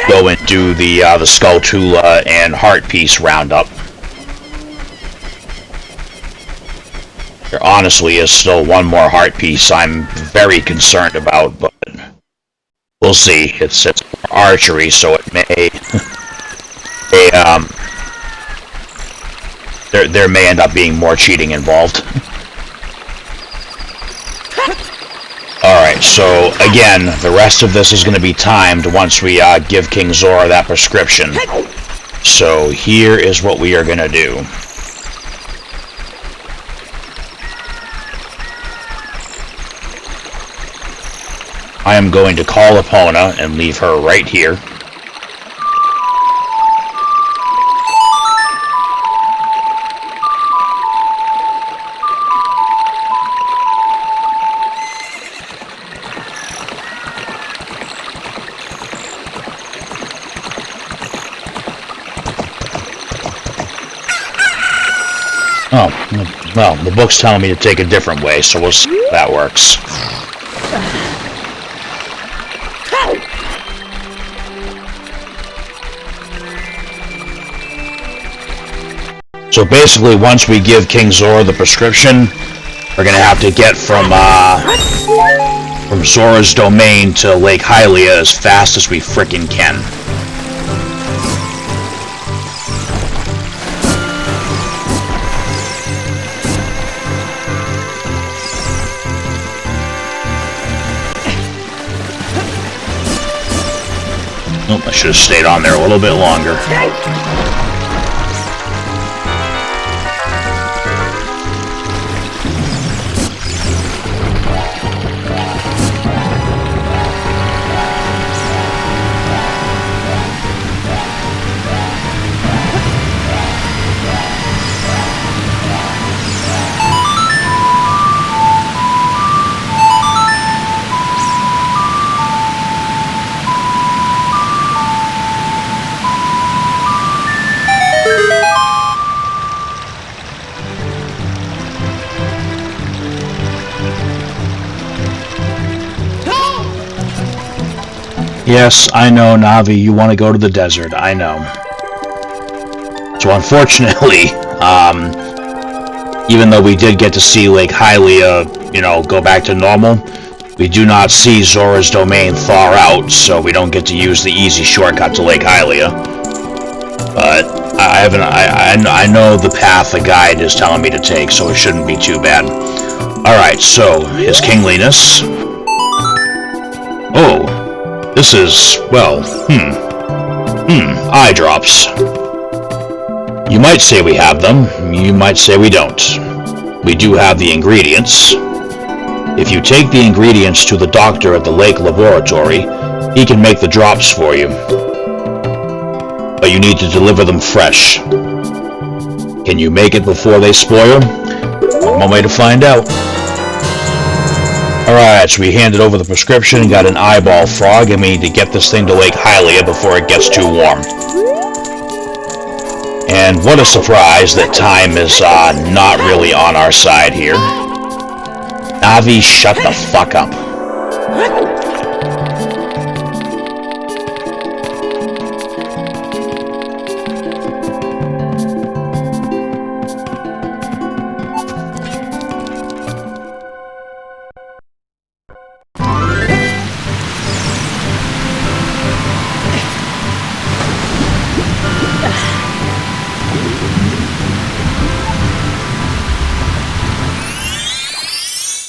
go and do the Skulltula and Heart Piece roundup. There honestly is still one more Heart Piece I'm very concerned about, but we'll see. It's archery, so it may there may end up being more cheating involved. Alright, so again, the rest of this is going to be timed once we give King Zora that prescription. So here is what we are going to do. I am going to call Epona and leave her right here. Oh, well, the book's telling me to take a different way, so we'll see if that works. So basically, once we give King Zora the prescription, we're gonna have to get from Zora's domain to Lake Hylia as fast as we frickin' can. I should have stayed on there a little bit longer. Yes, I know, Navi, you want to go to the desert, I know. So unfortunately, even though we did get to see Lake Hylia, go back to normal, we do not see Zora's domain thaw out, so we don't get to use the easy shortcut to Lake Hylia. But I know the path the guide is telling me to take, so it shouldn't be too bad. Alright, so, His Kingliness. Oh. This is, well, eye drops. You might say we have them, you might say we don't. We do have the ingredients. If you take the ingredients to the doctor at the lake laboratory, he can make the drops for you. But you need to deliver them fresh. Can you make it before they spoil? One way to find out. Alright, so we handed over the prescription and got an eyeball frog, and we need to get this thing to Lake Hylia before it gets too warm. And what a surprise that time is not really on our side here. Navi, shut the fuck up.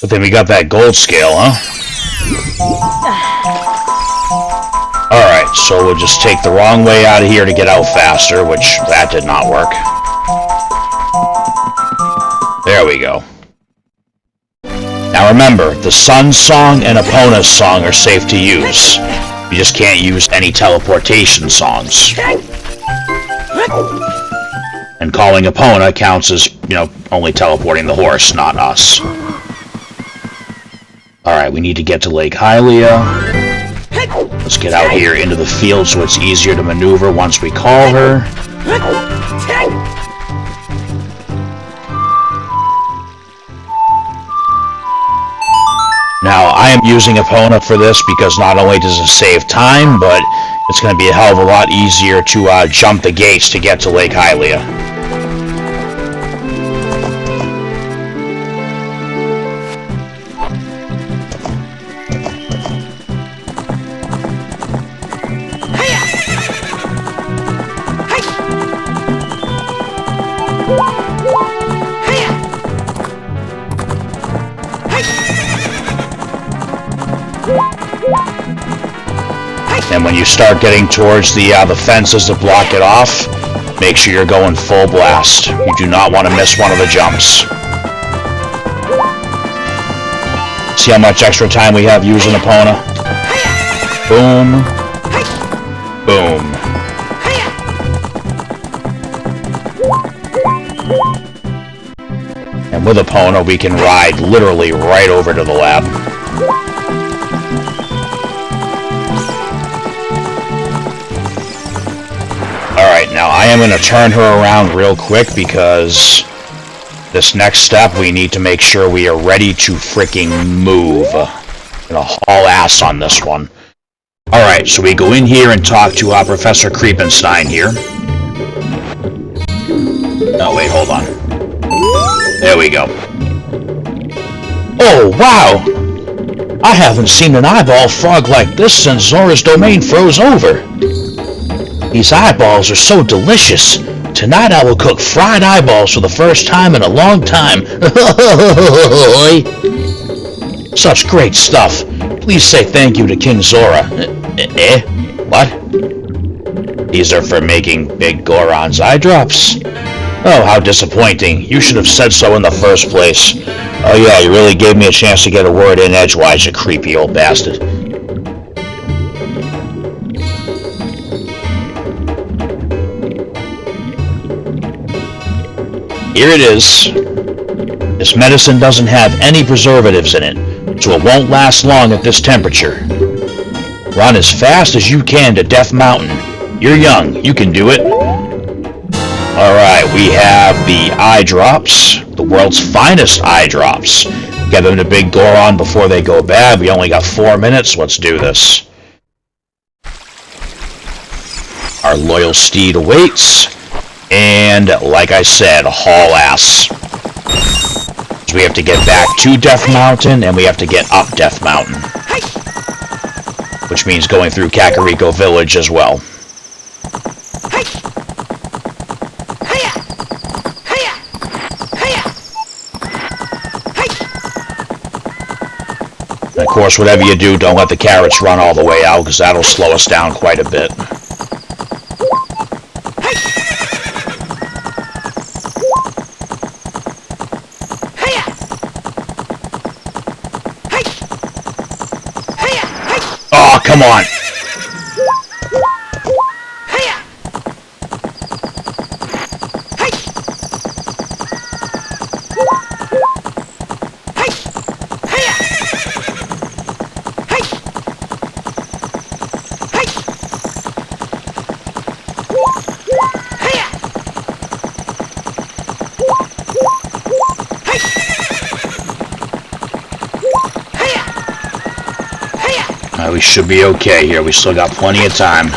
But then we got that gold scale, huh? Alright, so we'll just take the wrong way out of here to get out faster, which that did not work. There we go. Now remember, the Sun's song and Epona's song are safe to use. You just can't use any teleportation songs. And calling Epona counts as, only teleporting the horse, not us. Alright, we need to get to Lake Hylia. Let's get out here into the field so it's easier to maneuver once we call her. Now, I am using Epona for this because not only does it save time, but it's going to be a hell of a lot easier to jump the gates to get to Lake Hylia. And when you start getting towards the fences that block it off, make sure you're going full blast. You do not want to miss one of the jumps. See how much extra time we have using Epona? Boom. Boom. And with Epona, we can ride literally right over to the lab. Alright, now I am going to turn her around real quick because this next step we need to make sure we are ready to freaking move. I'm going to haul ass on this one. Alright, so we go in here and talk to Professor Creepenstein here. Oh, wait, hold on. There we go. Oh, wow! I haven't seen an eyeball frog like this since Zora's domain froze over. These eyeballs are so delicious. Tonight I will cook fried eyeballs for the first time in a long time. Such great stuff. Please say thank you to King Zora. What? These are for making Big Goron's eye drops. Oh, how disappointing. You should have said so in the first place. Oh yeah, you really gave me a chance to get a word in edgewise, you creepy old bastard. Here it is. This medicine doesn't have any preservatives in it, so it won't last long at this temperature. Run as fast as you can to Death Mountain. You're young, you can do it. Alright, we have the eye drops, the world's finest eye drops. Get them to Big Goron before they go bad. We only got 4 minutes, let's do this. Our loyal steed awaits. And, like I said, haul ass. So we have to get back to Death Mountain, and we have to get up Death Mountain. Which means going through Kakariko Village as well. And of course, whatever you do, don't let the carrots run all the way out, because that'll slow us down quite a bit. Oh, come on! We should be okay here. We still got plenty of time.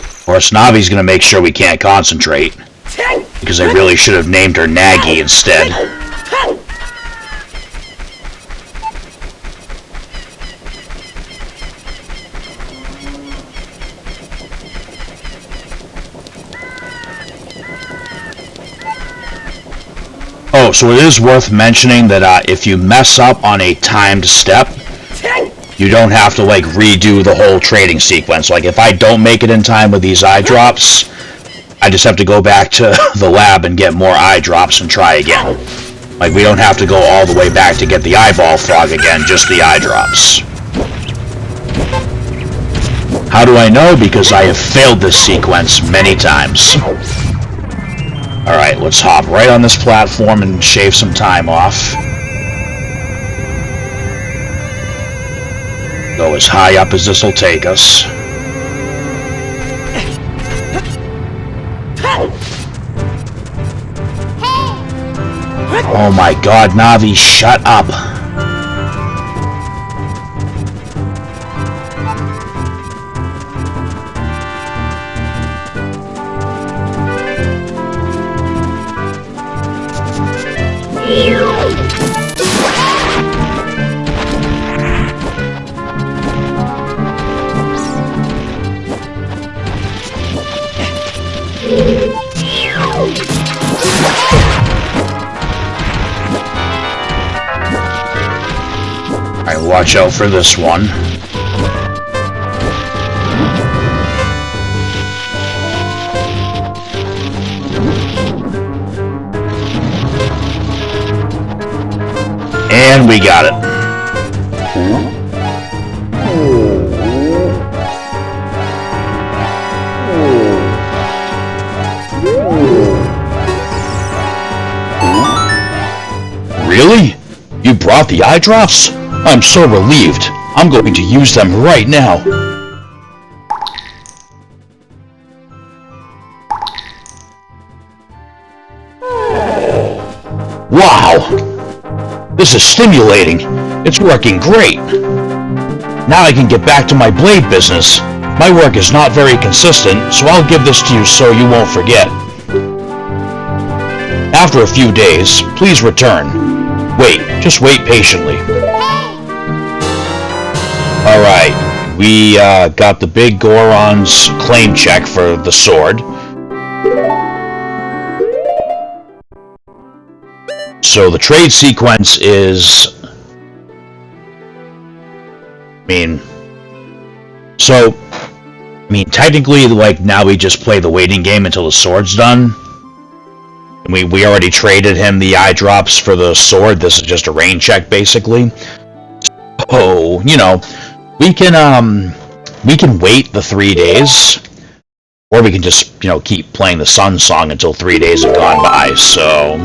Of course, Navi's gonna make sure we can't concentrate. Because I really should have named her Nagi instead. Oh, so it is worth mentioning that if you mess up on a timed step, you don't have to, like, redo the whole trading sequence. Like, if I don't make it in time with these eye drops, I just have to go back to the lab and get more eye drops and try again. Like, we don't have to go all the way back to get the eyeball frog again, just the eye drops. How do I know? Because I have failed this sequence many times. Alright, let's hop right on this platform and shave some time off. Go as high up as this will take us. Oh my god, Navi, shut up. Alright, watch out for this one. And we got it. Really? You brought the eye drops? I'm so relieved. I'm going to use them right now. Wow! This is stimulating. It's working great. Now I can get back to my blade business. My work is not very consistent, so I'll give this to you so you won't forget. After a few days, please return. Wait, just wait patiently. Alright, we got the big Goron's claim check for the sword. So the trade sequence is... technically, like, now we just play the waiting game until the sword's done. We already traded him the eye drops for the sword. This is just a rain check, basically. So, you know, we can wait the 3 days, or we can just, you know, keep playing the Sun Song until 3 days have gone by, so...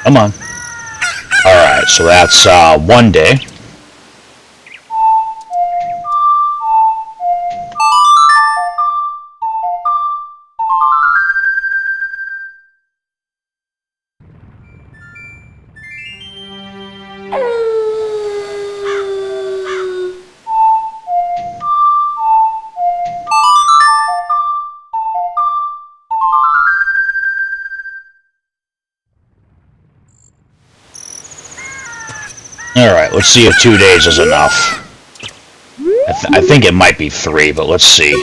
Come on. Alright, so that's 1 day. Alright, let's see if 2 days is enough. I think it might be 3, but let's see.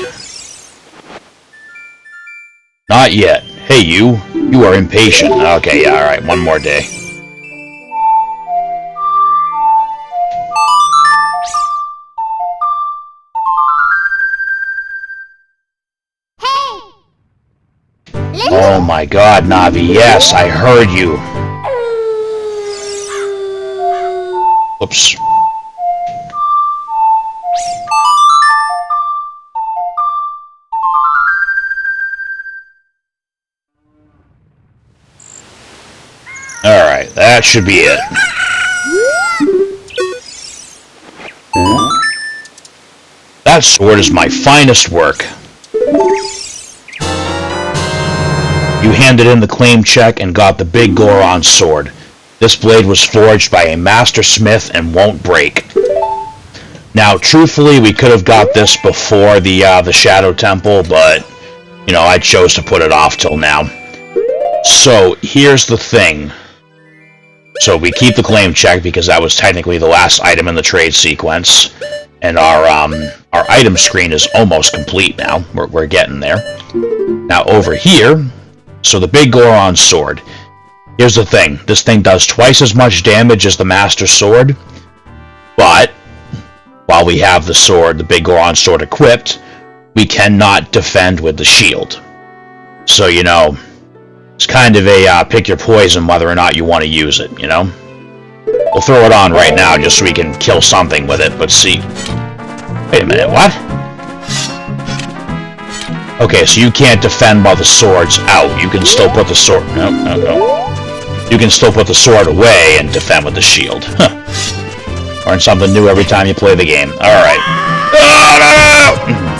Not yet. Hey, you. You are impatient. Okay, yeah, alright, 1 more day. Oh my god, Navi, yes, I heard you. Oops. Alright, that should be it. That sword is my finest work. You handed in the claim check and got the big Goron sword. This blade was forged by a master smith and won't break. Now, truthfully, we could have got this before the Shadow Temple, but, you know, I chose to put it off till now. So, here's the thing. So, we keep the claim check because that was technically the last item in the trade sequence. And our item screen is almost complete now. We're getting there. Now, over here, so the big Goron sword. Here's the thing, this thing does twice as much damage as the Master Sword, but while we have the sword, the big Goron sword equipped, we cannot defend with the shield. So, you know, it's kind of a pick your poison whether or not you want to use it, you know? We'll throw it on right now just so we can kill something with it, but see... Wait a minute, what? Okay, so you can't defend while the sword's out. You can still put the sword... No. You can still put the sword away and defend with the shield. Huh. Learn something new every time you play the game. Alright. Oh, no!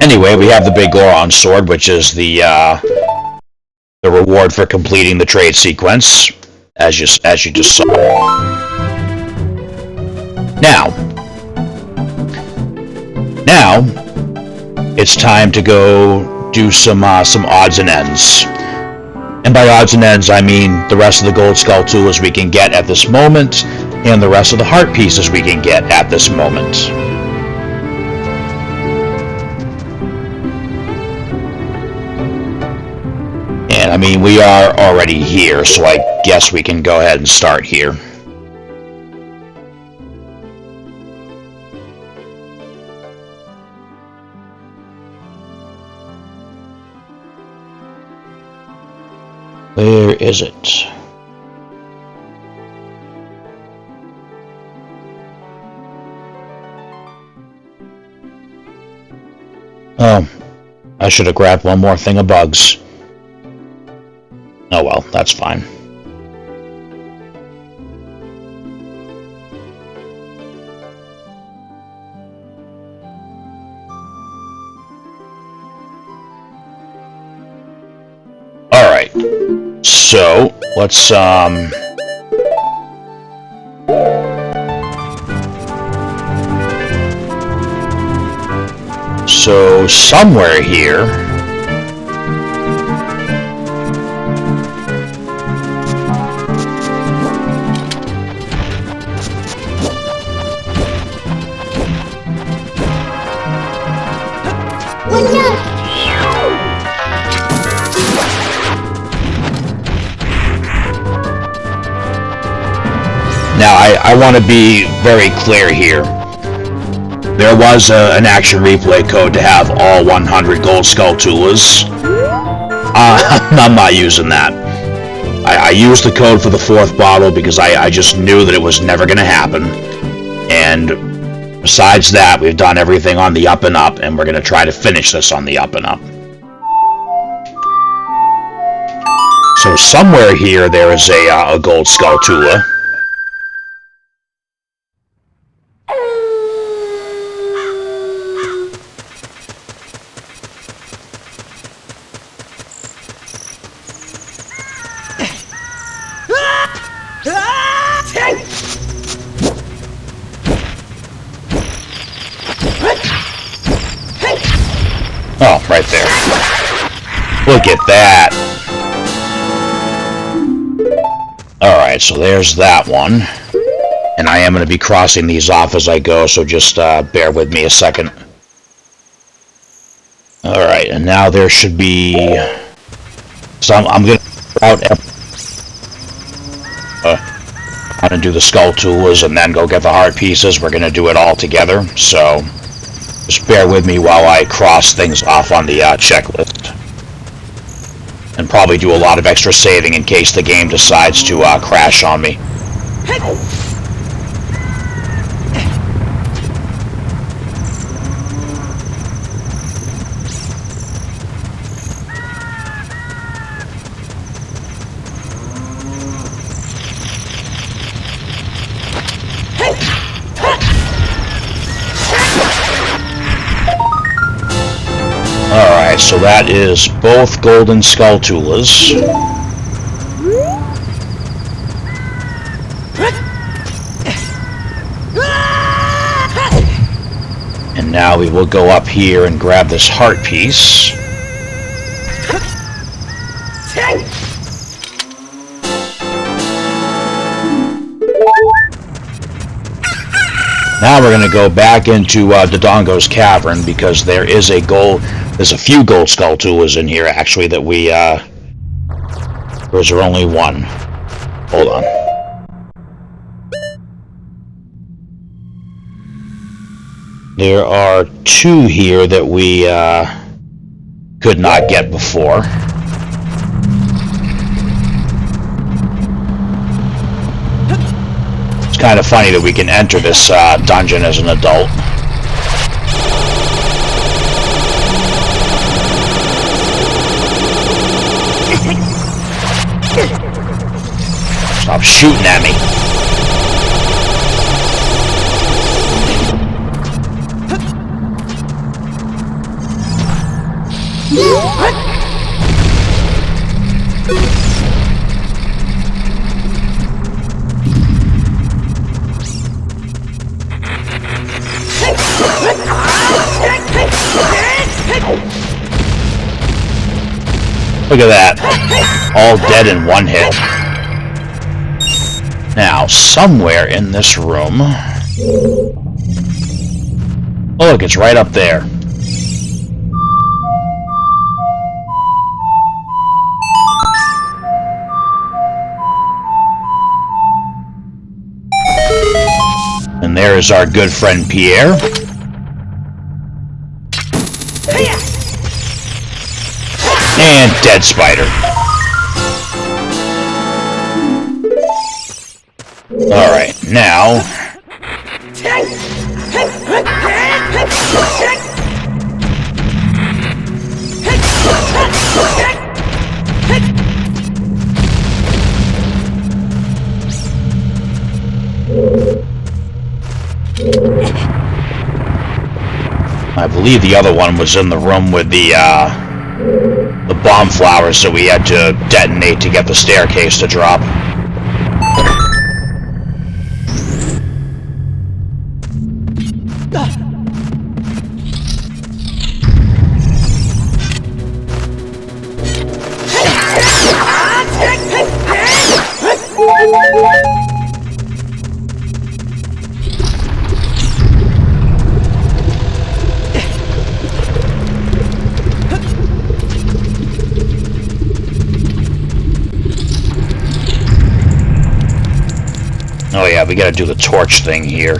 Anyway, we have the big Goron sword, which is the reward for completing the trade sequence, as you just saw. Now, it's time to go do some odds and ends. And by odds and ends, I mean the rest of the gold skull tools we can get at this moment, and the rest of the heart pieces we can get at this moment. And I mean, we are already here, so I guess we can go ahead and start here. Where is it? Oh, I should have grabbed one more thing of bugs. Oh well, that's fine. Alright. So, let's, So, somewhere here... Now, I want to be very clear here. There was an action replay code to have all 100 gold skull tools. I'm not using that. I used the code for the 4th bottle because I just knew that it was never going to happen. And besides that, we've done everything on the up and up, and we're going to try to finish this on the up and up. So somewhere here there is a gold skull tula. Oh, right there. Look at that. Alright, so there's that one. And I am going to be crossing these off as I go, so just bear with me a second. Alright, and now there should be... So I'm going to... I'm going to do the skull tools and then go get the heart pieces. We're going to do it all together, so... Just bear with me while I cross things off on the checklist. And probably do a lot of extra saving in case the game decides to crash on me. Alright, so that is both golden skull tulas. And now we will go up here and grab this heart piece. Now we're going to go back into Dodongo's Cavern because there is a there's a few gold skull tulas in here actually that we, or is there only one? Hold on. There are two here that we could not get before. It's kind of funny that we can enter this dungeon as an adult. Stop shooting at me. Look at that. All dead in one hit. Now, somewhere in this room... Oh, look, it's right up there. And there is our good friend Pierre. And dead spider. Alright, now... I believe the other one was in the room with the bomb flowers that we had to detonate to get the staircase to drop. Oh yeah, we gotta do the torch thing here.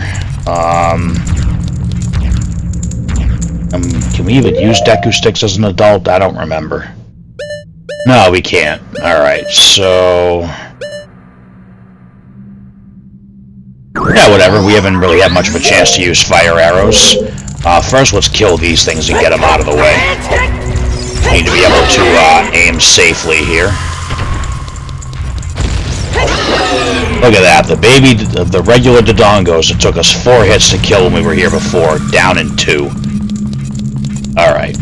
Can we even use Deku Sticks as an adult? I don't remember. No, we can't. Alright, so... Yeah, whatever. We haven't really had much of a chance to use fire arrows. First, let's kill these things and get them out of the way. Need to be able to aim safely here. Look at that, the baby of the regular Dodongos. It took us 4 hits to kill when we were here before, down in 2. Alright.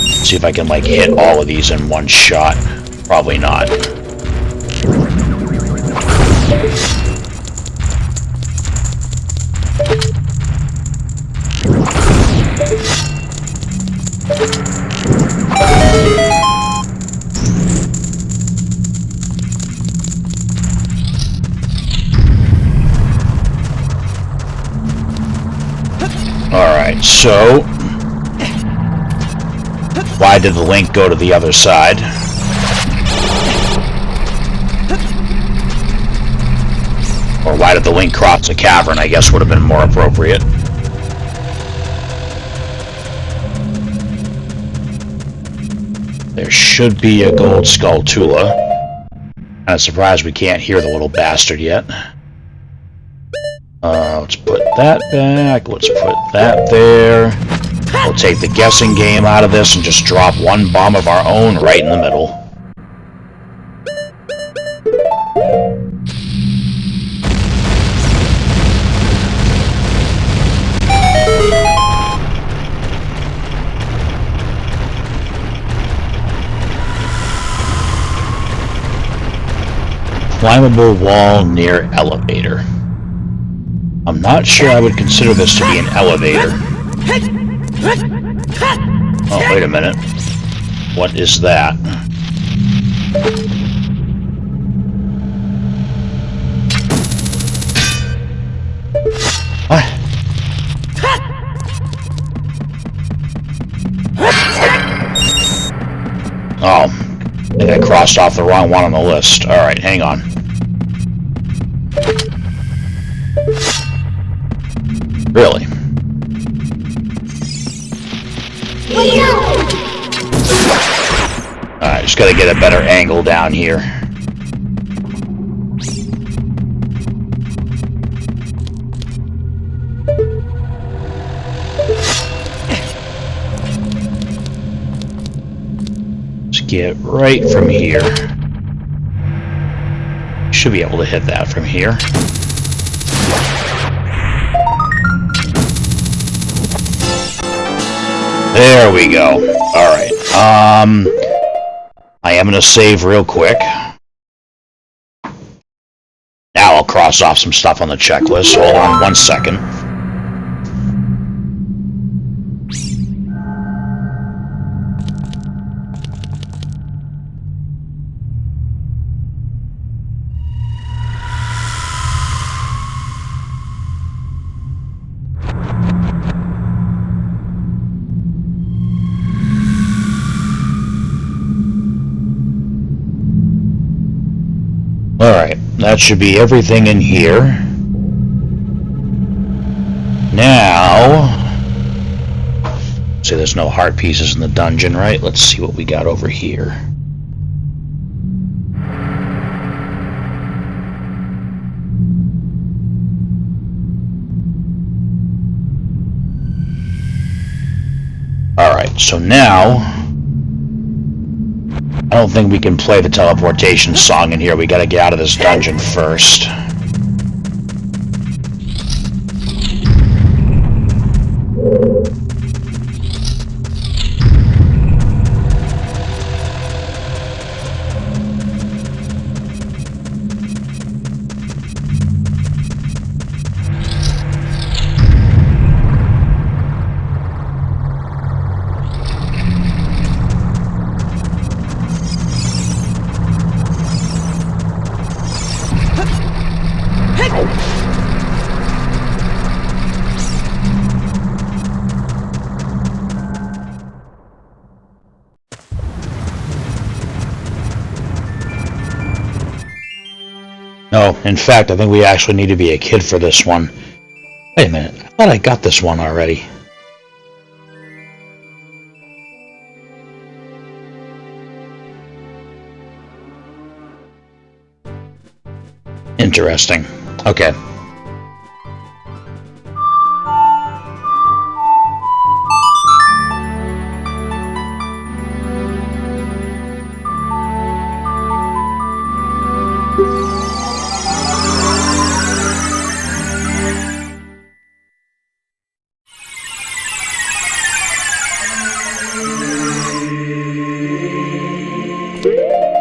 See if I can, like, hit all of these in one shot. Probably not. Alright, so... Why did the link go to the other side? Or why did the link cross the cavern, I guess would have been more appropriate. There should be a gold Skulltula. I'm surprised we can't hear the little bastard yet. Let's put that back. Let's put that there. We'll take the guessing game out of this and just drop one bomb of our own right in the middle. Climbable wall near elevator. I'm not sure I would consider this to be an elevator. Oh, wait a minute. What is that? What? Oh, I think I crossed off the wrong one on the list. Alright, hang on. Really? Just gotta get a better angle down here. Let's get right from here. Should be able to hit that from here. There we go. Alright. I am gonna save real quick. Now I'll cross off some stuff on the checklist. Hold on 1 second. Alright, that should be everything in here. Now, see, there's no heart pieces in the dungeon, right? Let's see what we got over here. Alright, so now I don't think we can play the teleportation song in here. We gotta get out of this dungeon first. No, in fact, I think we actually need to be a kid for this one. Wait a minute, I thought I got this one already. Interesting. Okay.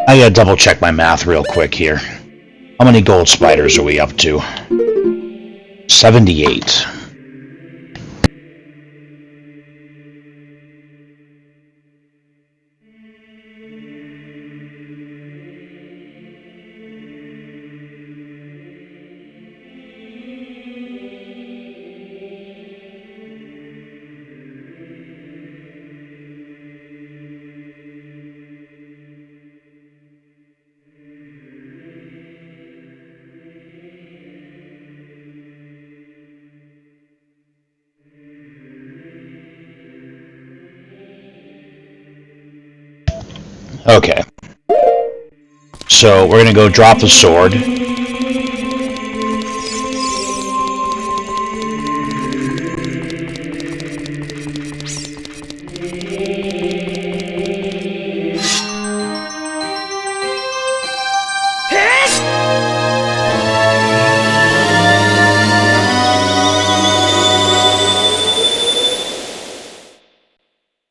I gotta double check my math real quick here. How many gold spiders are we up to? 78. Okay. So we're gonna go drop the sword.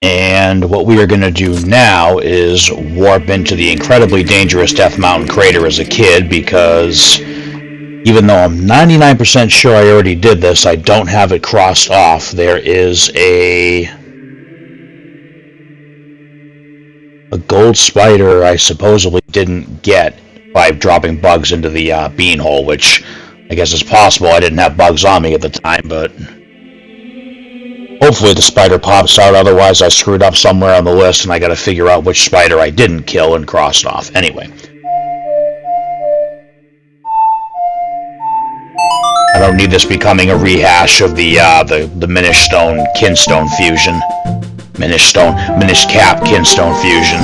And what we are going to do now is warp into the incredibly dangerous Death Mountain crater as a kid, because even though I'm 99% sure I already did this, I don't have it crossed off. There is a gold spider I supposedly didn't get by dropping bugs into the bean hole, which I guess is possible. I didn't have bugs on me at the time, but hopefully the spider pops out, otherwise I screwed up somewhere on the list and I gotta figure out which spider I didn't kill and crossed off. Anyway. I don't need this becoming a rehash of the Minish Stone Kinstone fusion. Minish Cap Kinstone fusion.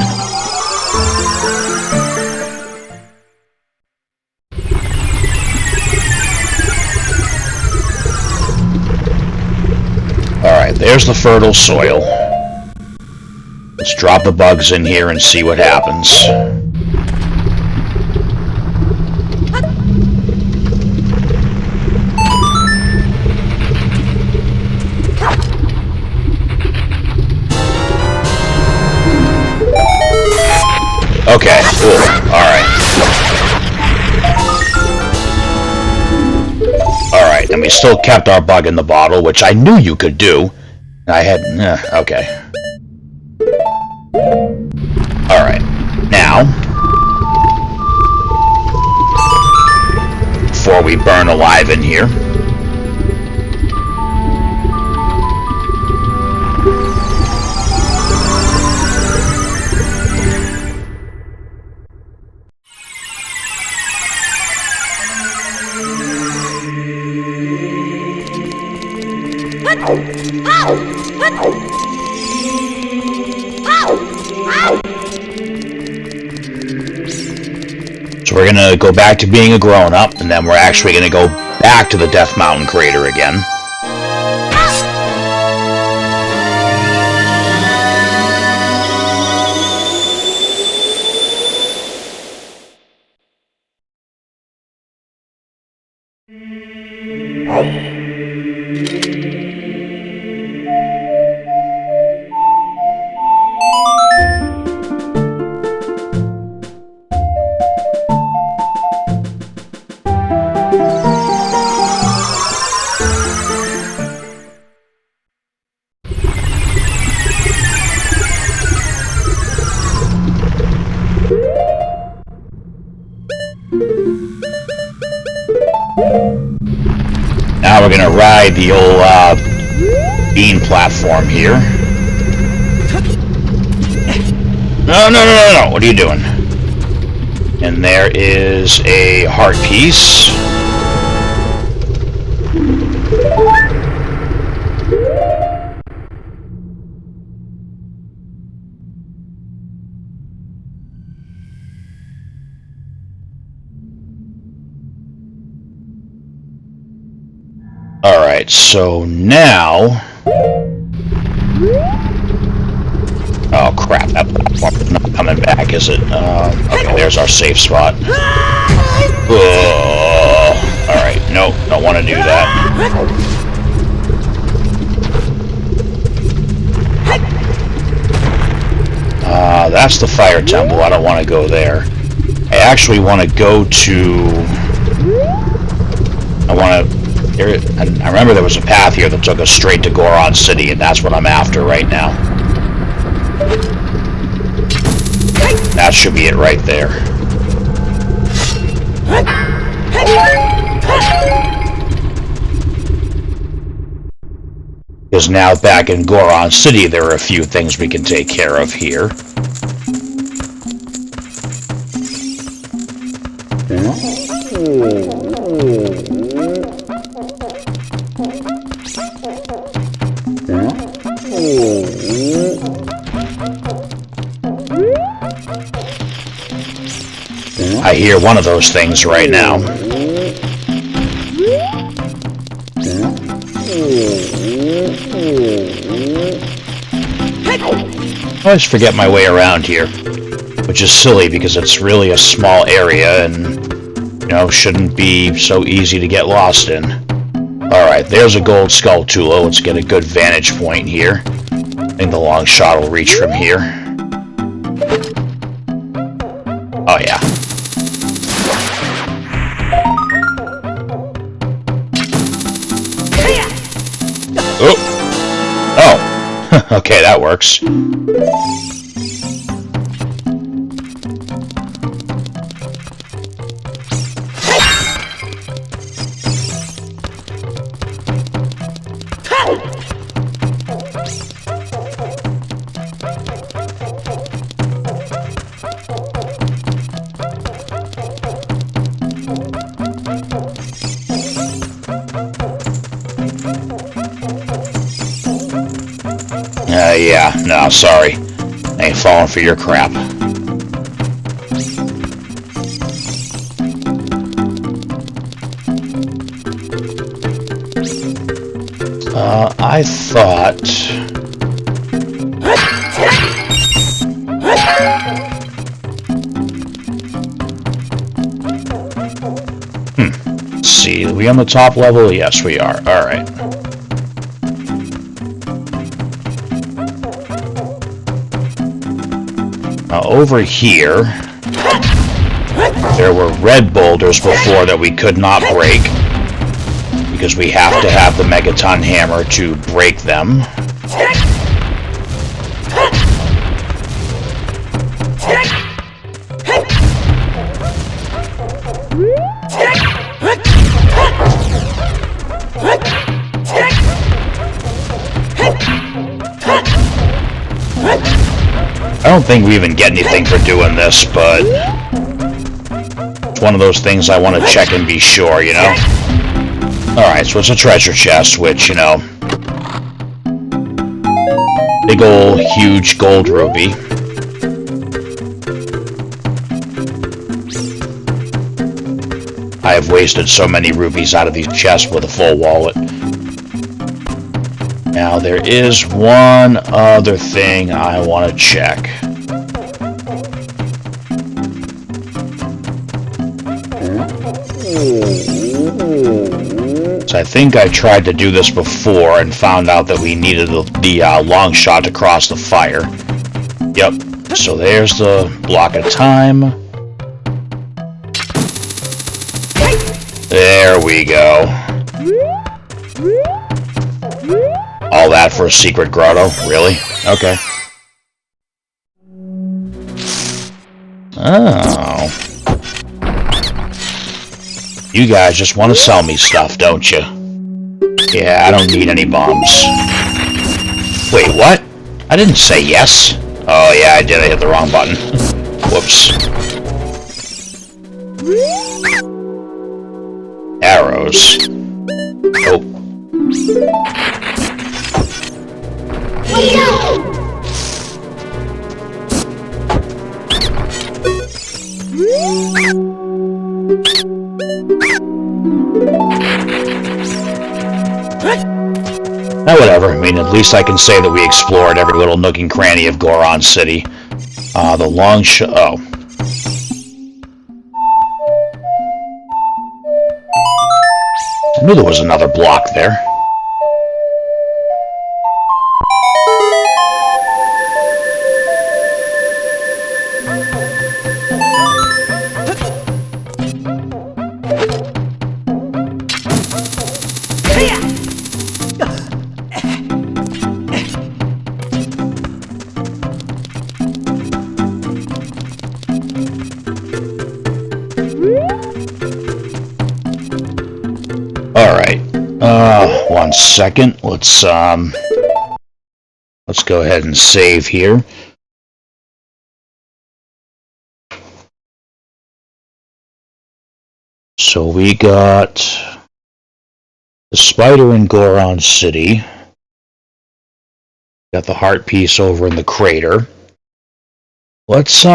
there's the fertile soil. Let's drop the bugs in here and see what happens. Okay, cool. Alright. Alright, and we still kept our bug in the bottle, which I knew you could do. I had... okay. Alright. Now... before we burn alive in here... So we're gonna go back to being a grown-up, and then we're actually gonna go back to the Death Mountain crater again. Now we're gonna ride the old bean platform here. No! What are you doing? And there is a heart piece. Alright, so now... oh crap, that platform is not coming back, is it? Okay, there's our safe spot. Alright, nope, don't want to do that. That's the fire temple, I don't want to go there. I actually want to go to... I remember there was a path here that took us straight to Goron City, and that's what I'm after right now. That should be it right there. Because now back in Goron City, there are a few things we can take care of here. I hear one of those things right now. I always forget my way around here, which is silly because it's really a small area and, you know, shouldn't be so easy to get lost in. Alright, there's a gold skull Tula. Let's get a good vantage point here. I think the long shot will reach from here. Oh yeah. Oh! Okay, that works. Yeah, no, sorry. I ain't falling for your crap. I thought... Let's see, are we on the top level? Yes, we are. Alright. Now, over here, there were red boulders before that we could not break, because we have to have the Megaton Hammer to break them. I don't think we even get anything for doing this, but it's one of those things I want to check and be sure, you know? Alright, so it's a treasure chest, which, you know... Big ol' huge gold ruby. I have wasted so many rubies out of these chests with a full wallet. Now, there is one other thing I want to check. So I think I tried to do this before and found out that we needed the long shot to cross the fire. Yep, so there's the block of time. There we go. All that for a secret grotto? Really? Okay. Oh. You guys just want to sell me stuff, don't you? Yeah, I don't need any bombs. Wait, what? I didn't say yes. Oh, yeah, I did. I hit the wrong button. Whoops. Arrows. Oh. Now whatever, I mean, at least I can say that we explored every little nook and cranny of Goron City. The long oh. I knew there was another block there. One second. Let's go ahead and save here. So we got the spider in Goron City. Got the heart piece over in the crater. Let's we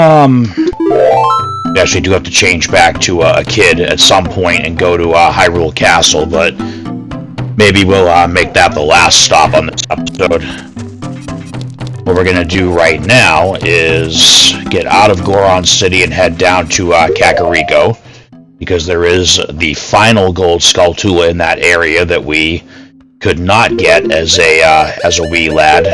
actually do have to change back to a kid at some point and go to Hyrule Castle, but maybe we'll make that the last stop on this episode. What we're going to do right now is get out of Goron City and head down to Kakariko, because there is the final gold Skulltula in that area that we could not get as a wee lad.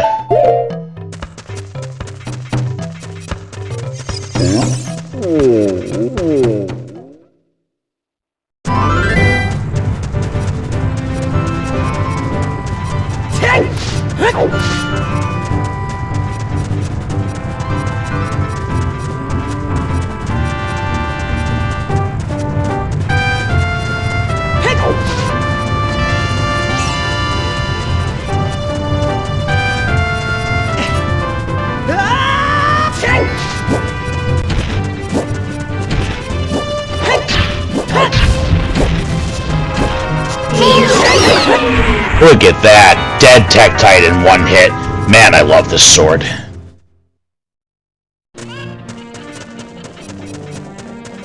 Look at that! Dead Tektite in one hit. Man, I love this sword.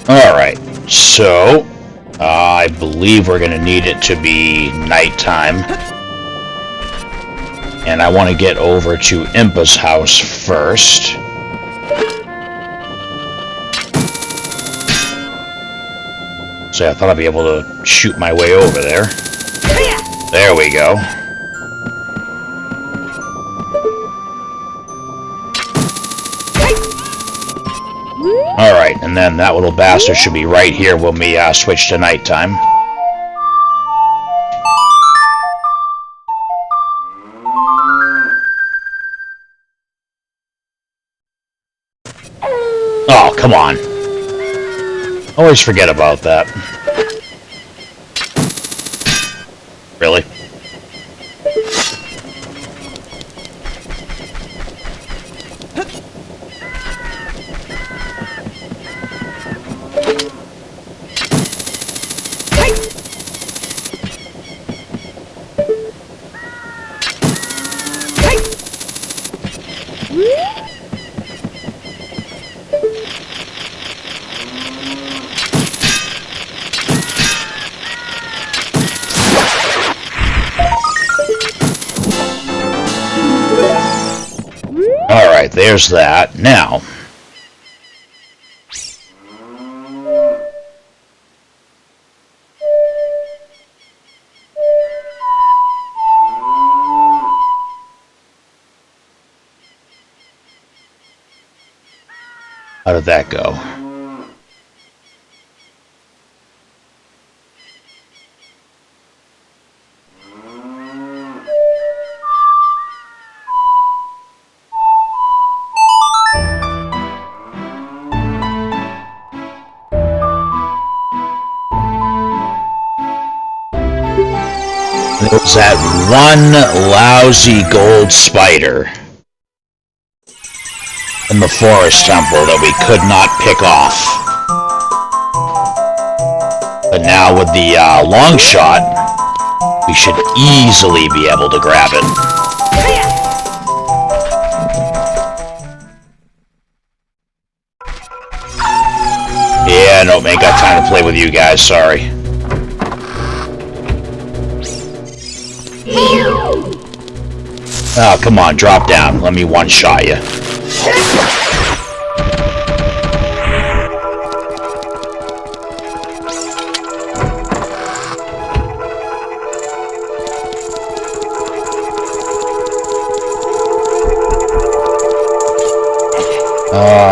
Alright, so I believe we're going to need it to be nighttime. And I want to get over to Impa's house first. So I thought I'd be able to shoot my way over there. There we go. Alright, and then that little bastard should be right here when we switch to nighttime. Oh, come on. Always forget about that. Really? Alright, there's that. Now, how did that go? It was that one lousy gold spider in the forest temple that we could not pick off. But now with the long shot, we should easily be able to grab it. Yeah, nope, ain't got time to play with you guys, sorry. Oh, come on, drop down. Let me one-shot you.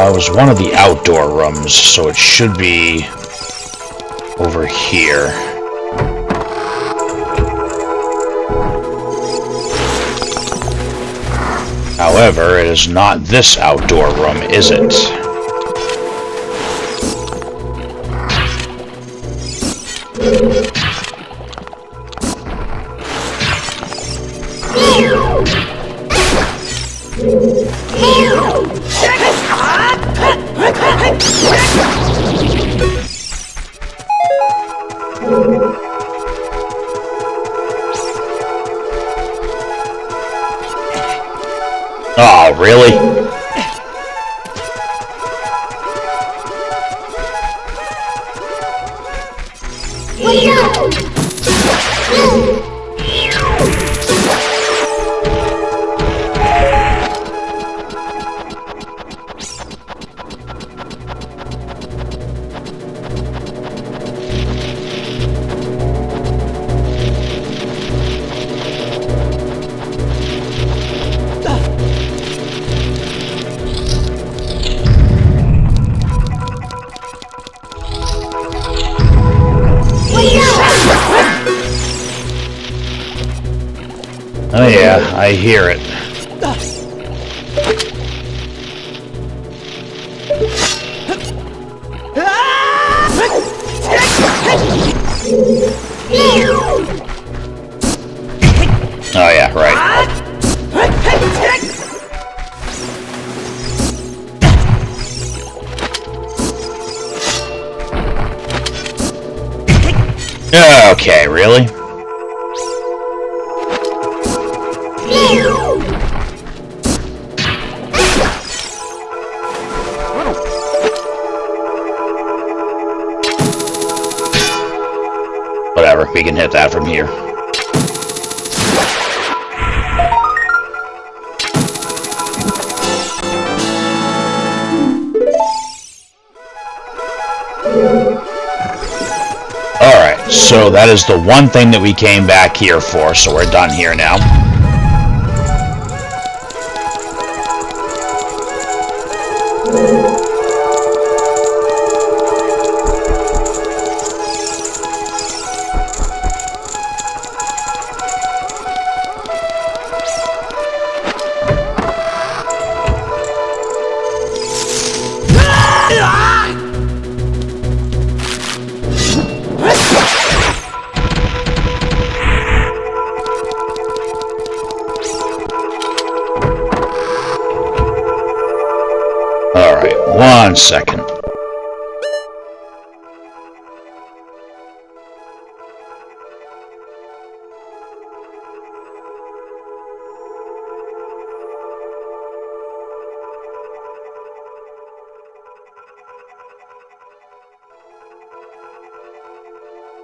It was one of the outdoor rooms, so it should be over here. However, it is not this outdoor room, is it? Oh, really? Oh yeah, I hear it. Oh yeah, right. Okay, really? Whatever, we can hit that from here. So that is the one thing that we came back here for, so we're done here now. Alright, 1 second.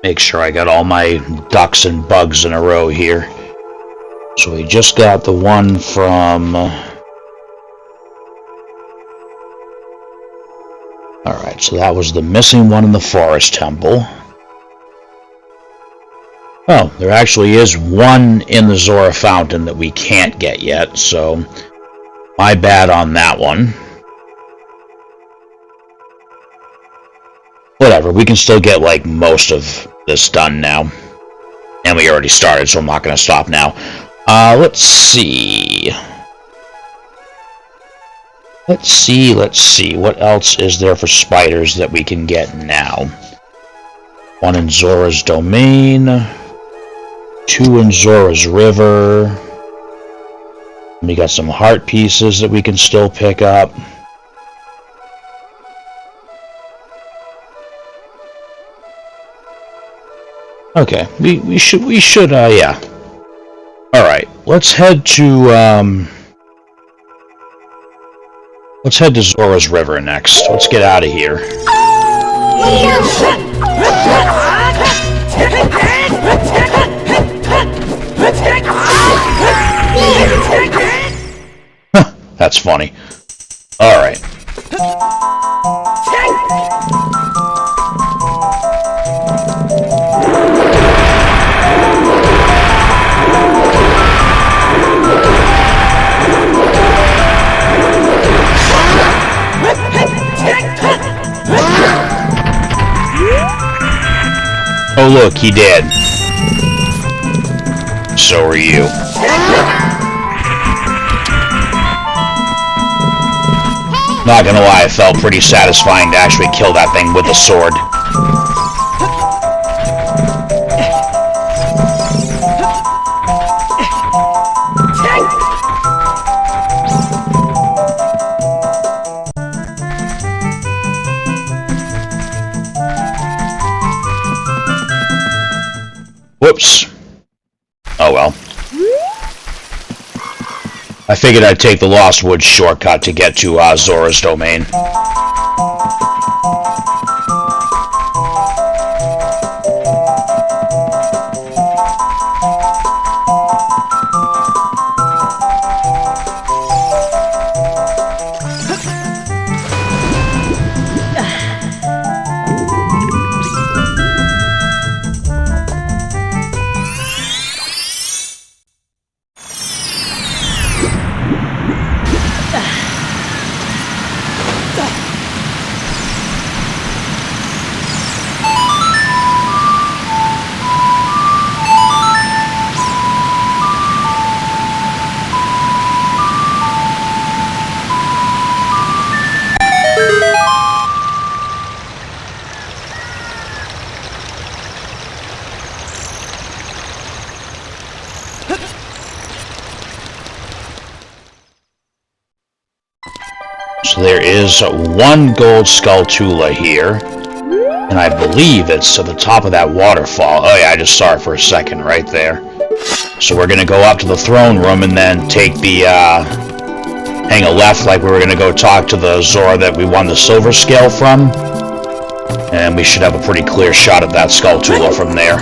Make sure I got all my ducks and bugs in a row here. So we just got the one from... Alright, so that was the missing one in the Forest Temple. Oh, there actually is one in the Zora Fountain that we can't get yet, so my bad on that one. Whatever, we can still get, like, most of this done now. And we already started, so I'm not going to stop now. Let's see. Let's see. What else is there for spiders that we can get now? One in Zora's Domain. 2 in Zora's River. We got some heart pieces that we can still pick up. Okay, we should, yeah. Alright, let's head to Zora's River next. Let's get out of here. That's funny. Alright. Oh look, he did. So are you. Not gonna lie, it felt pretty satisfying to actually kill that thing with a sword. Whoops. Oh well. I figured I'd take the Lost Woods shortcut to get to Zora's Domain. So there is one gold Skulltula here, and I believe it's to the top of that waterfall. Oh yeah, I just saw it for a second right there. So we're gonna go up to the throne room and then take the, hang a left like we were gonna go talk to the Zora that we won the silver scale from. And we should have a pretty clear shot at that Skulltula from there.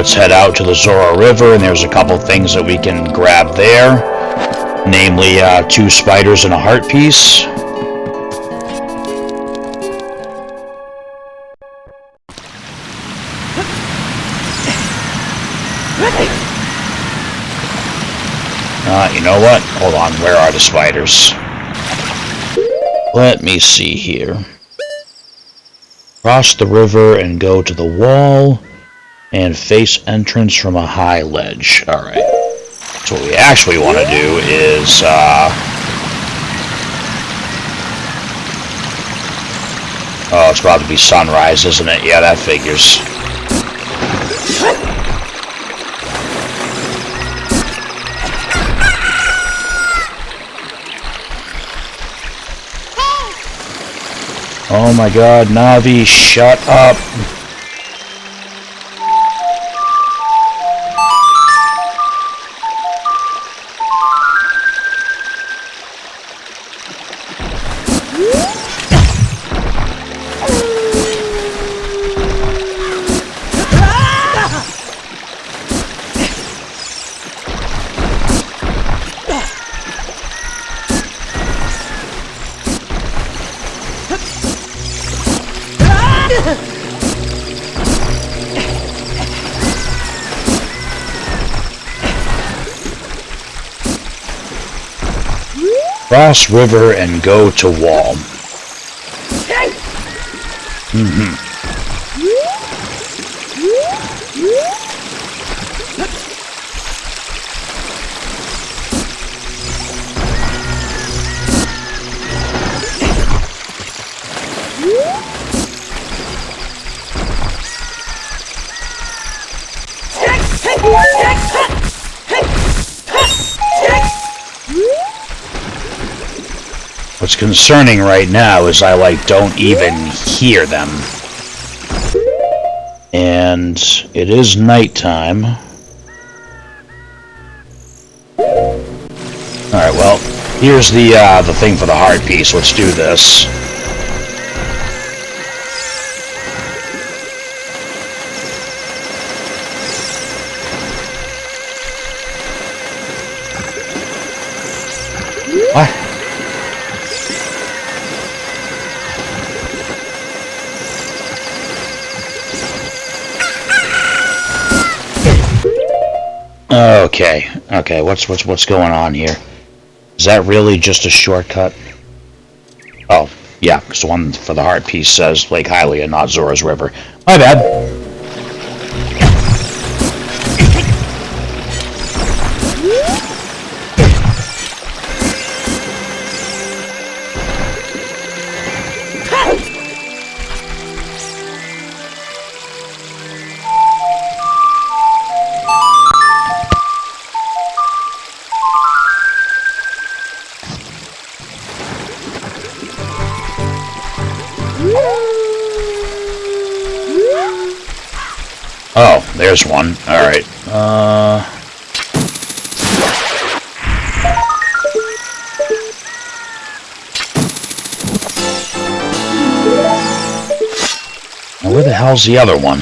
let's head out to the Zora River, and there's a couple things that we can grab there. Namely, 2 spiders and a heart piece. You know what? Hold on, where are the spiders? Let me see here. Cross the river and go to the wall, and face entrance from a high ledge. Alright. So what we actually want to do is, oh, it's about to be sunrise, isn't it? Yeah, that figures. Oh my god, Navi, shut up! Cross river and go to wall. What's concerning right now is I, don't even hear them. And it is nighttime. Alright, well, here's the thing for the heart piece. Let's do this. What? Okay, what's going on here? Is that really just a shortcut? Oh, yeah, because the one for the heart piece says Lake Hylia, not Zora's River. My bad. Oh, there's one. Alright. Now where the hell's the other one?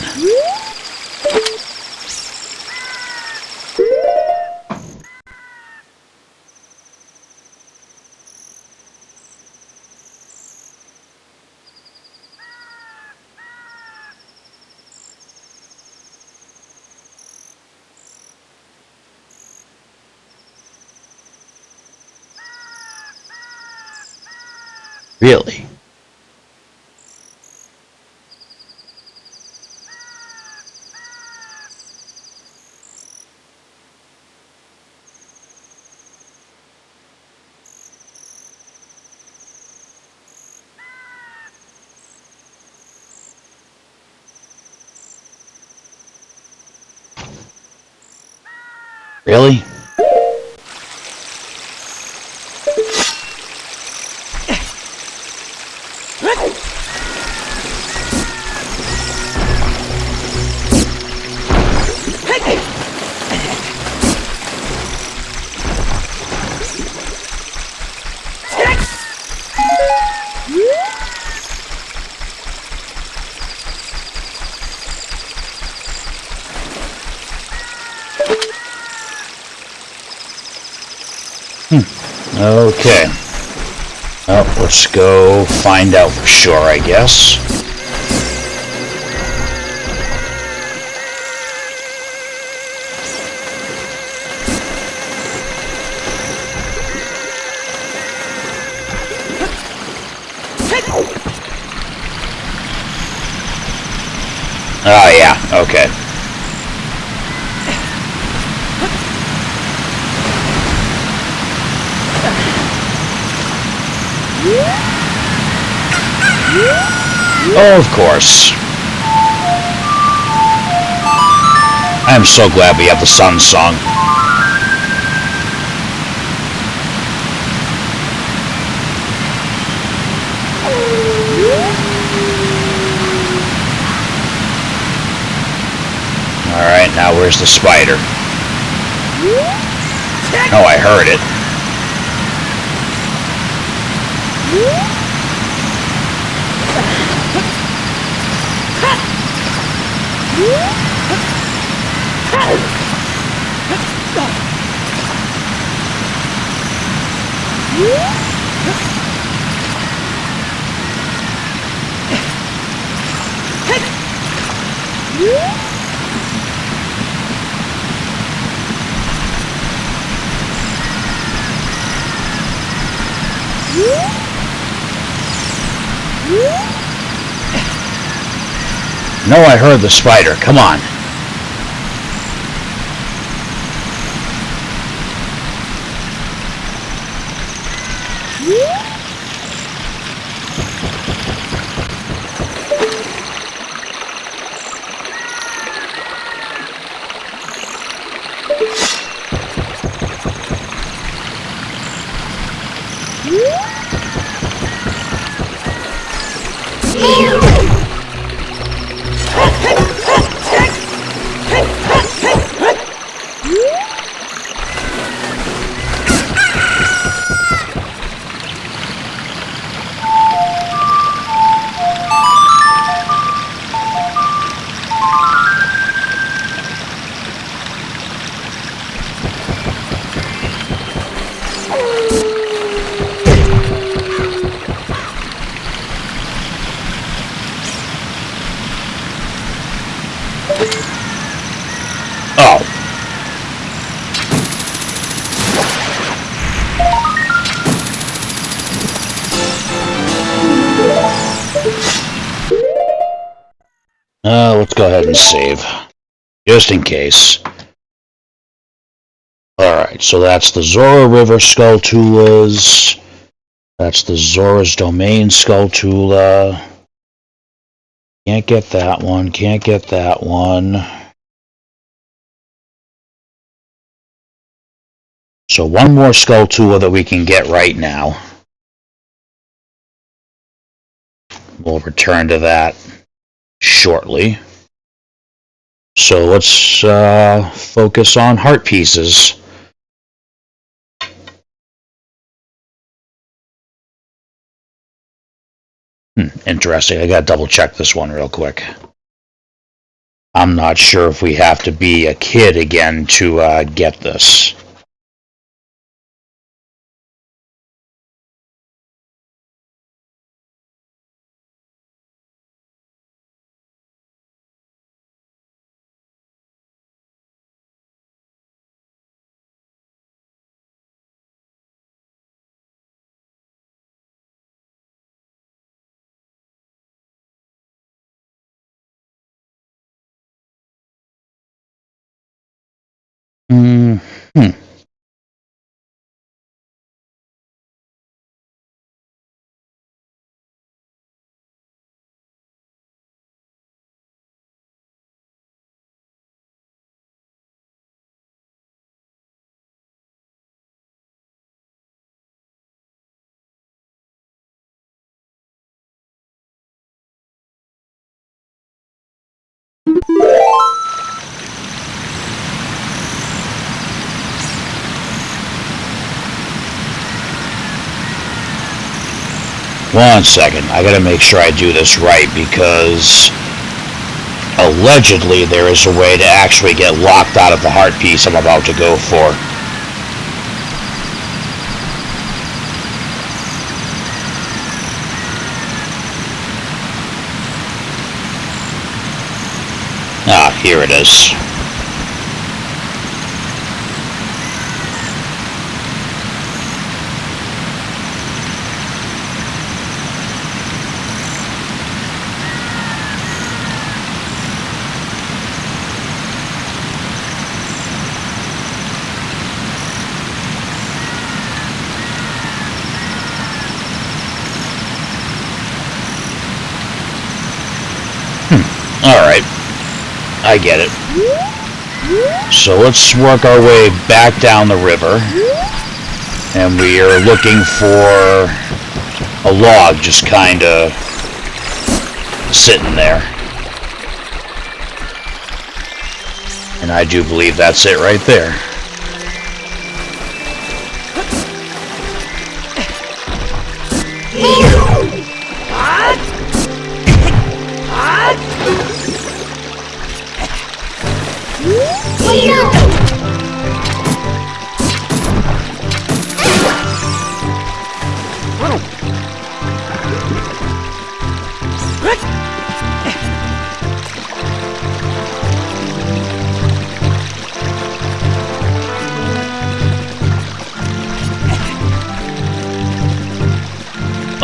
Really? Really? Okay. Well, let's go find out for sure, I guess. Oh, yeah, okay. Oh, of course. I'm so glad we have the Sun Song. Alright, now where's the spider? Oh, I heard it. No, I heard the spider. Come on. Oh. Let's go ahead and save. Just in case. Alright, so that's the Zora River Skulltulas. That's the Zora's Domain Skulltula. Can't get that one, can't get that one. So one more Skulltula that we can get right now. We'll return to that shortly. So let's focus on heart pieces. Interesting. I gotta double check this one real quick. I'm not sure if we have to be a kid again to get this. One second, I gotta make sure I do this right because allegedly there is a way to actually get locked out of the heart piece I'm about to go for. Here it is. Alright, I get it. So let's work our way back down the river. And we are looking for a log just kinda sitting there. And I do believe that's it right there.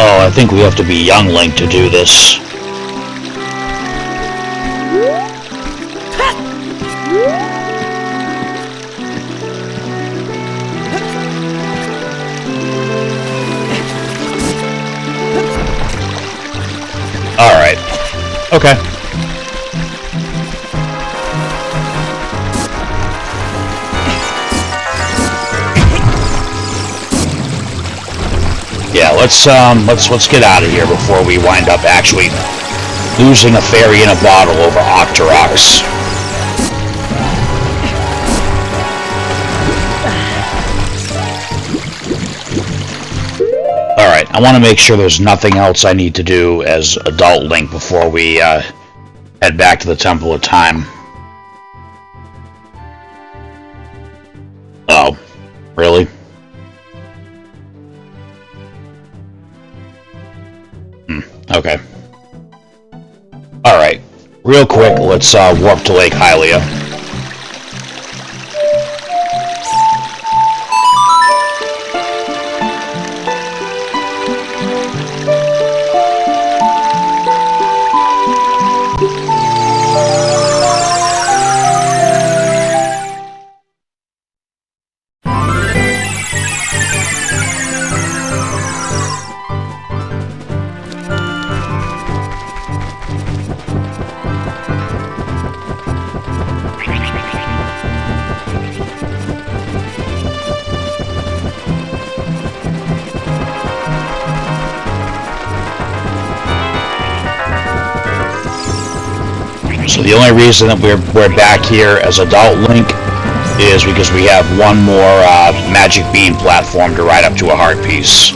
Oh, I think we have to be young Link to do this. Alright. Okay. Yeah, let's get out of here before we wind up actually losing a fairy in a bottle over Octoroks. Alright, I want to make sure there's nothing else I need to do as adult Link before we head back to the Temple of Time. Oh, really? Okay. Alright, real quick, let's warp to Lake Hylia. So the only reason that we're back here as adult Link is because we have one more magic bean platform to ride up to a heart piece.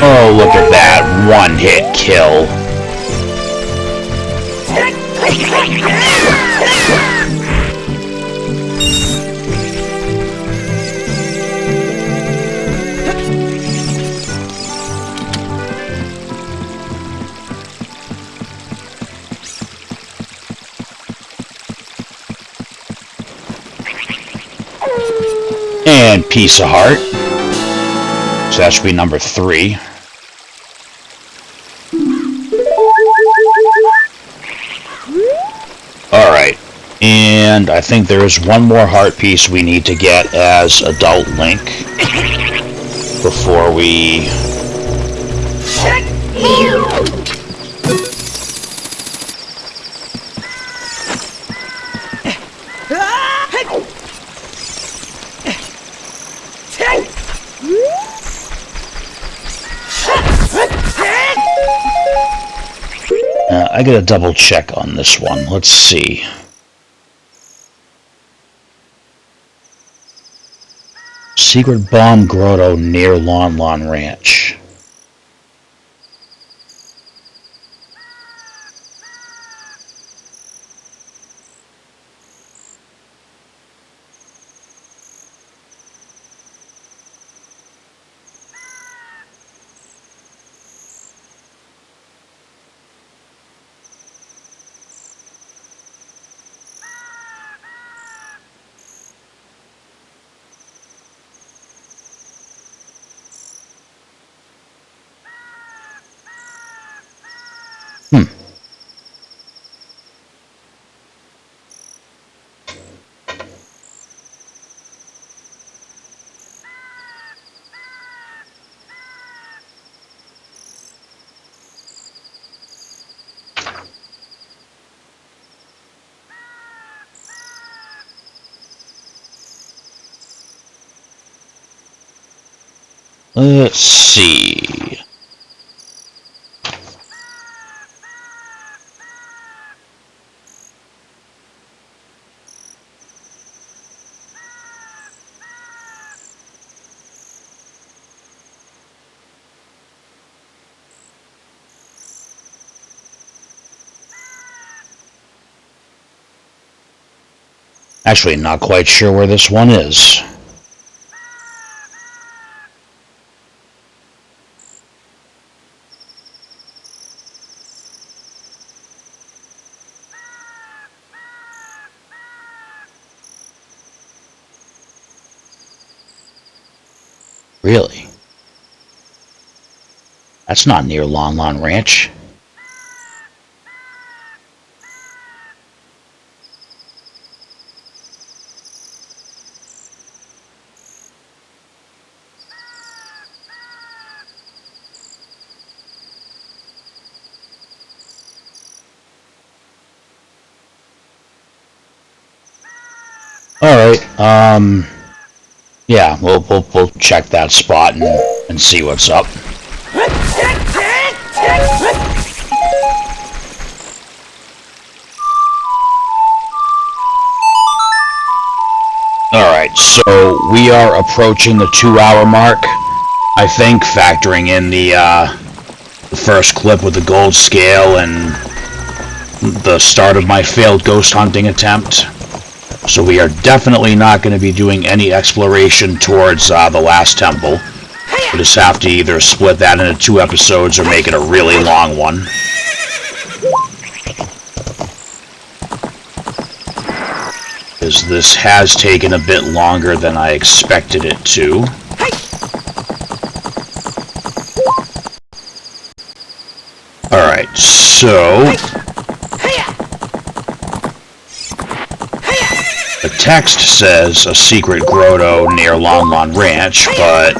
Oh, look at that one-hit kill. And piece of heart. So that should be number 3. Alright. And I think there is one more heart piece we need to get as adult Link before we... I gotta double check on this one. Let's see. Secret Bomb Grotto near Lon Lon Ranch. Let's see. Actually, not quite sure where this one is. Really? That's not near Lon Lon Ranch. Alright, yeah, we'll check that spot and see what's up. Alright, so we are approaching the 2-hour mark, I think, factoring in the first clip with the gold scale and the start of my failed ghost hunting attempt. So we are definitely not going to be doing any exploration towards the last temple. We'll just have to either split that into 2 episodes or make it a really long one. Because this has taken a bit longer than I expected it to. Alright, so... the text says a secret grotto near Lon Lon Ranch, but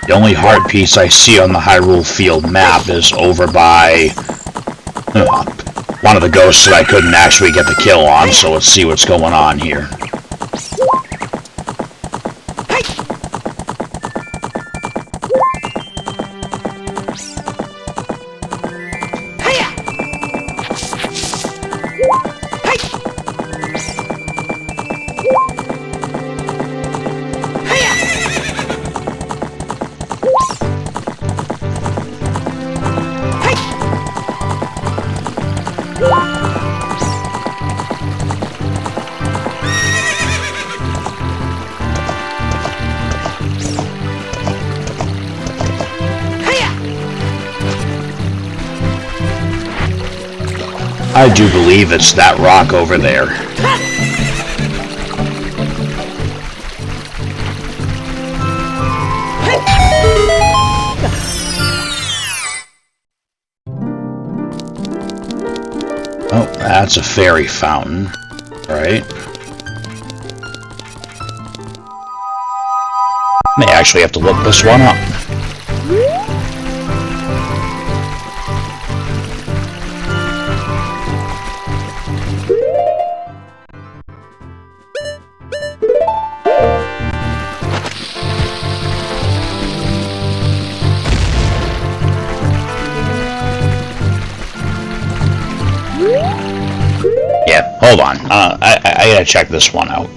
the only heart piece I see on the Hyrule Field map is over by one of the ghosts that I couldn't actually get the kill on, so let's see what's going on here. I do believe it's that rock over there. Oh, that's a fairy fountain, right? May actually have to look this one up. Yeah, hold on. I gotta check this one out.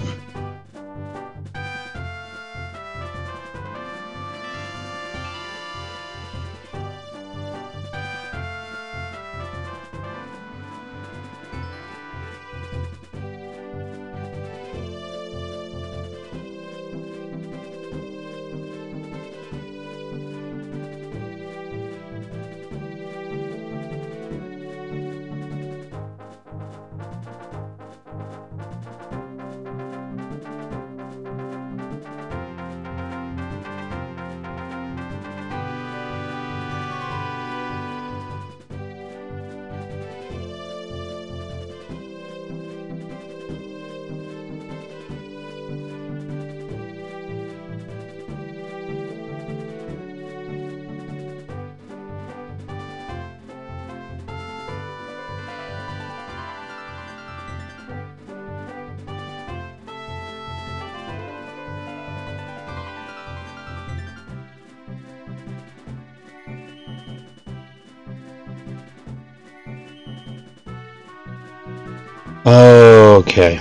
Okay.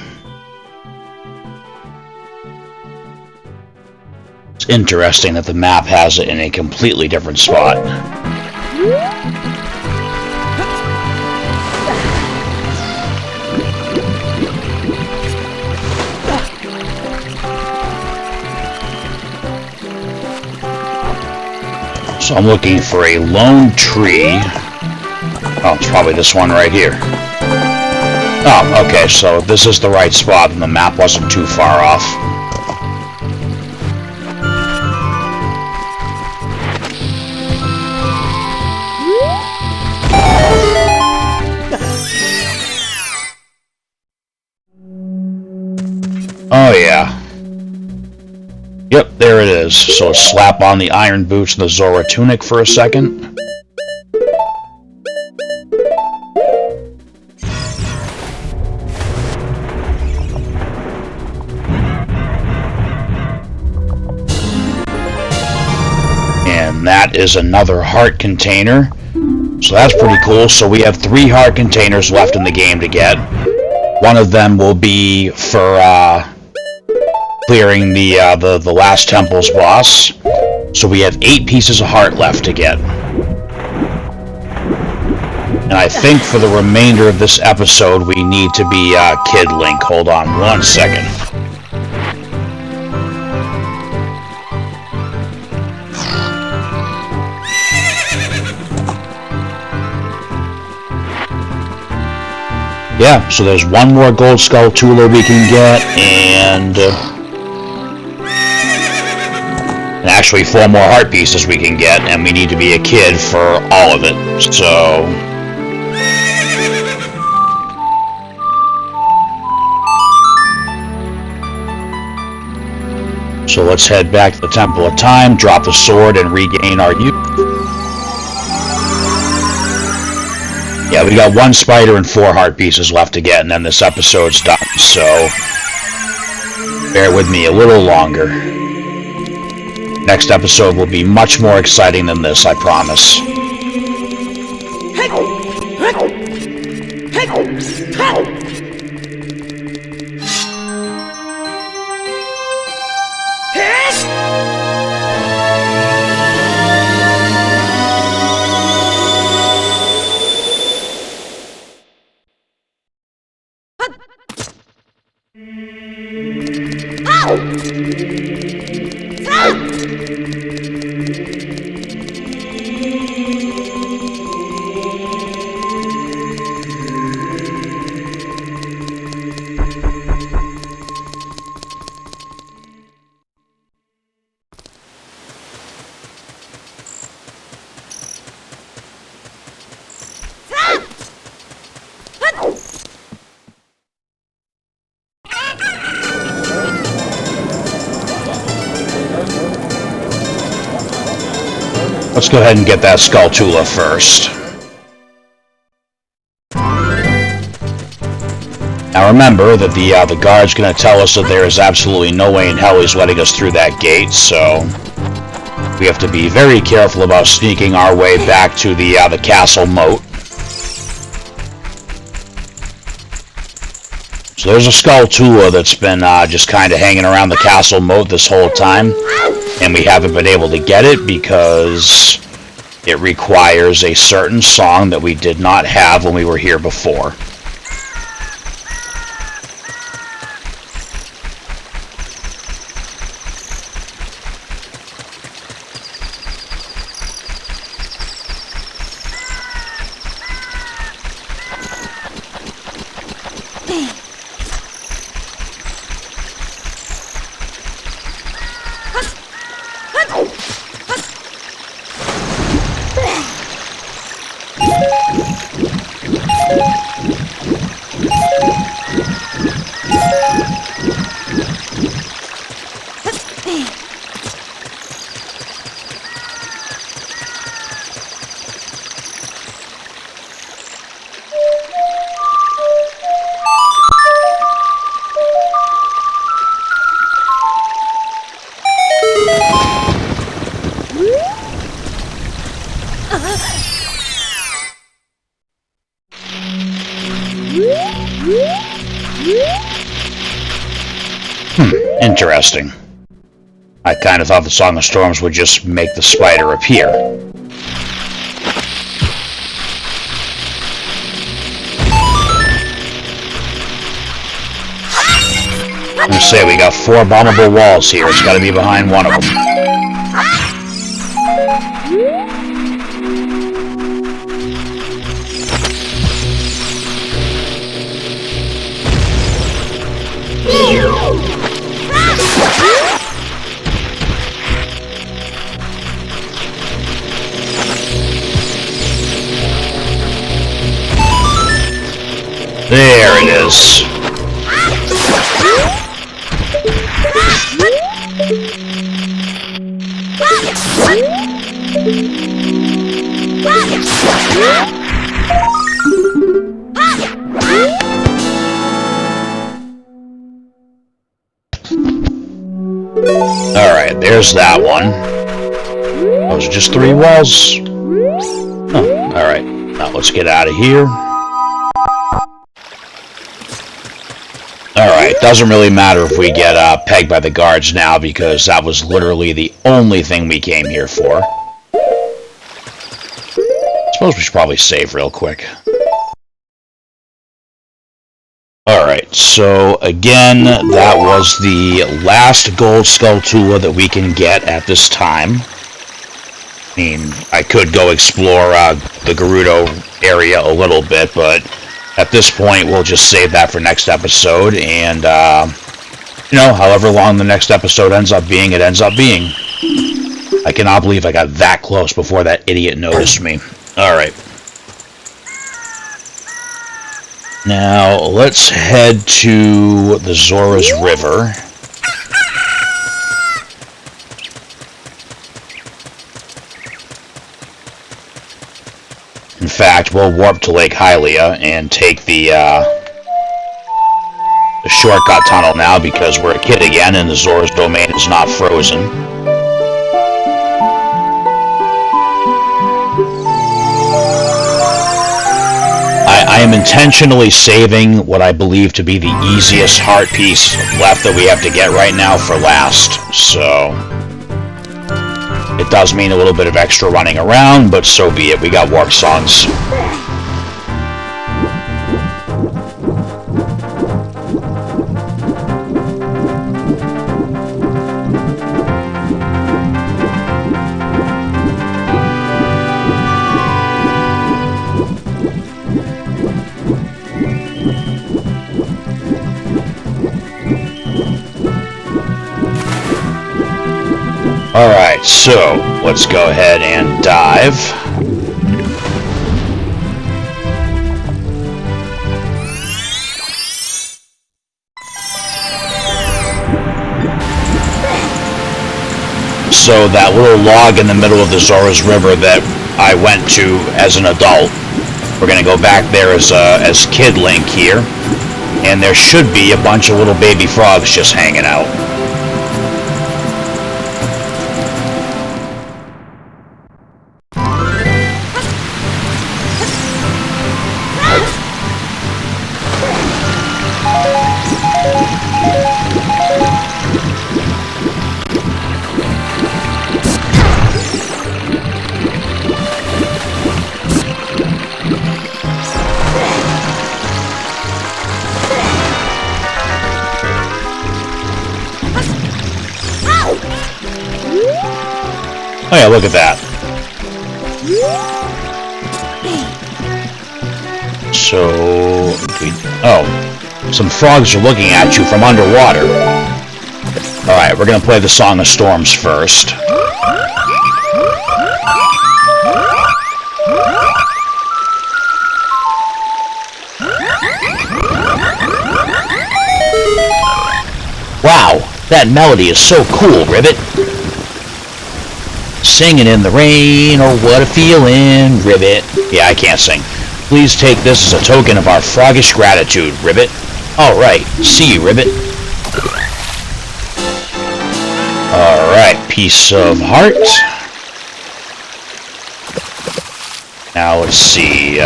It's interesting that the map has it in a completely different spot. So I'm looking for a lone tree. Oh, it's probably this one right here. Oh, okay, so this is the right spot and the map wasn't too far off. Oh yeah. Yep, there it is. So slap on the iron boots and the Zora tunic for a second. And that is another heart container. So that's pretty cool. So we have 3 heart containers left in the game to get. One of them will be for clearing the last temple's boss. So we have 8 pieces of heart left to get. And I think for the remainder of this episode we need to be Kid Link. Hold on one second. Yeah, so there's one more Gold Skull Tula we can get, and actually 4 more heart pieces we can get, and we need to be a kid for all of it. So let's head back to the Temple of Time, drop the sword, and regain our youth. Yeah, we got 1 spider and 4 heart pieces left to get, and then this episode's done, so bear with me a little longer. Next episode will be much more exciting than this, I promise. Let's go ahead and get that Skull Tula first. Now remember that the guard's going to tell us that there is absolutely no way in hell he's letting us through that gate, so we have to be very careful about sneaking our way back to the castle moat. So there's a Skull Tula that's been just kind of hanging around the castle moat this whole time, and we haven't been able to get it because it requires a certain song that we did not have when we were here before. Interesting. I kind of thought the Song of Storms would just make the spider appear. I'm gonna say we got 4 bombable walls here. It's gotta be behind one of them. There it is. Alright, there's that one. Those are just 3 walls. Oh, alright. Now let's get out of here. Alright, doesn't really matter if we get pegged by the guards now, because that was literally the only thing we came here for. Suppose we should probably save real quick. Alright, so again, that was the last Gold Skulltula that we can get at this time. I mean, I could go explore the Gerudo area a little bit, but at this point, we'll just save that for next episode, and, you know, however long the next episode ends up being, it ends up being. I cannot believe I got that close before that idiot noticed me. Alright. Now, let's head to the Zora's River. In fact, we'll warp to Lake Hylia and take the shortcut tunnel now, because we're a kid again and the Zora's domain is not frozen. I am intentionally saving what I believe to be the easiest heart piece left that we have to get right now for last, so it does mean a little bit of extra running around, but so be it. We got warp songs. Alright, so let's go ahead and dive. So that little log in the middle of the Zora's River that I went to as an adult, we're going to go back there as Kid Link here, and there should be a bunch of little baby frogs just hanging out. Oh yeah, look at that. So, some frogs are looking at you from underwater. Alright, we're gonna play the Song of Storms first. Wow, that melody is so cool, Ribbit. Singing in the rain, oh what a feeling, Ribbit. Yeah, I can't sing. Please take this as a token of our froggish gratitude, Ribbit. Alright, see you, Ribbit. Alright, piece of heart. Now let's see,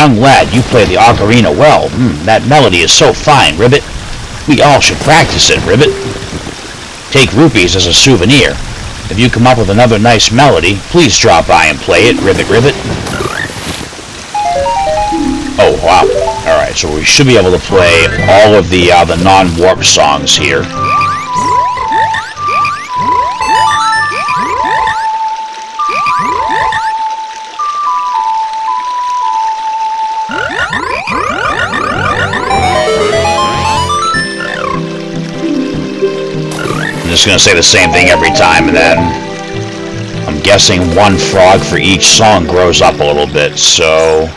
Young lad, you play the ocarina well. That melody is so fine, Ribbit. We all should practice it, Ribbit. Take rupees as a souvenir. If you come up with another nice melody, please drop by and play it, Ribbit Ribbit. Oh, wow. Alright, so we should be able to play all of the non-warp songs here. I'm just going to say the same thing every time, and then I'm guessing one frog for each song grows up a little bit, so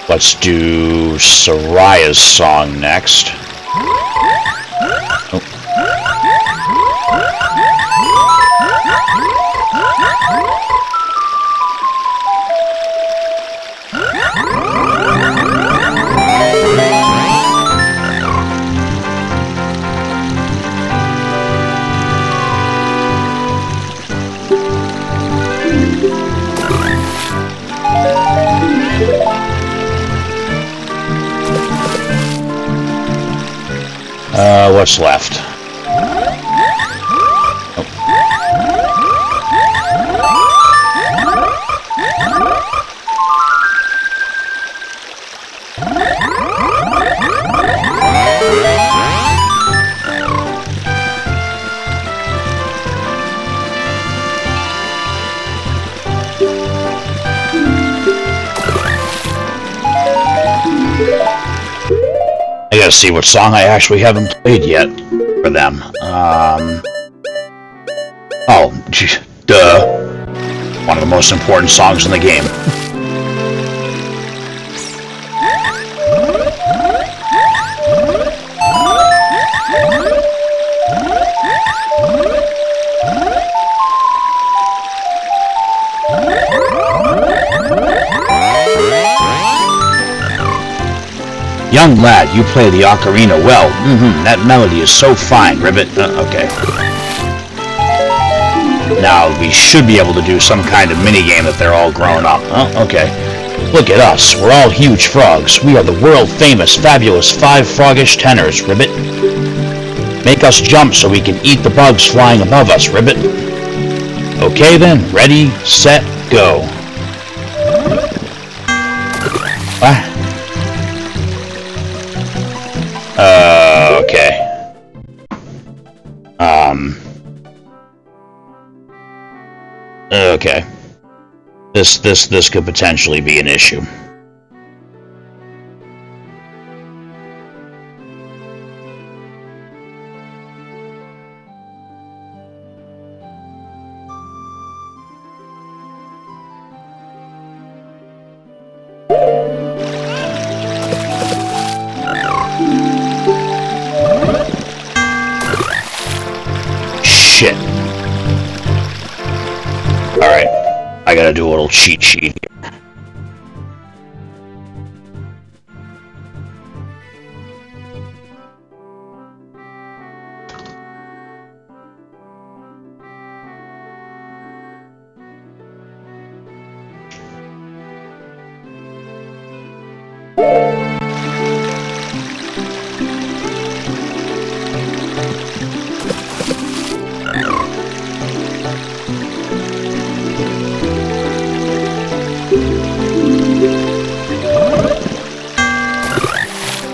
let's do Soraya's song next. Oh. What's left? Oh. I gotta see what song I actually haven't played yet for them. Oh, duh. One of the most important songs in the game. Young lad, you play the ocarina well. That melody is so fine, Ribbit. Okay. Now, we should be able to do some kind of minigame that they're all grown up. Okay. Look at us. We're all huge frogs. We are the world-famous, fabulous 5 froggish tenors, Ribbit. Make us jump so we can eat the bugs flying above us, Ribbit. Okay then. Ready, set, go. What? Okay. Okay. This could potentially be an issue. Shit. Alright. I gotta do a little cheat sheet here.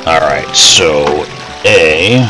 Alright, so A.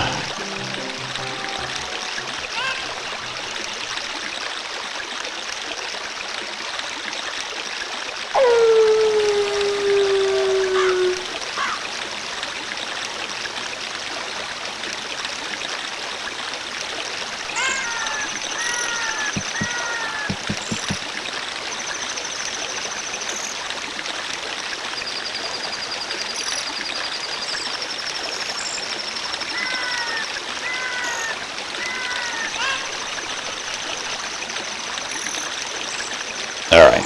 Alright.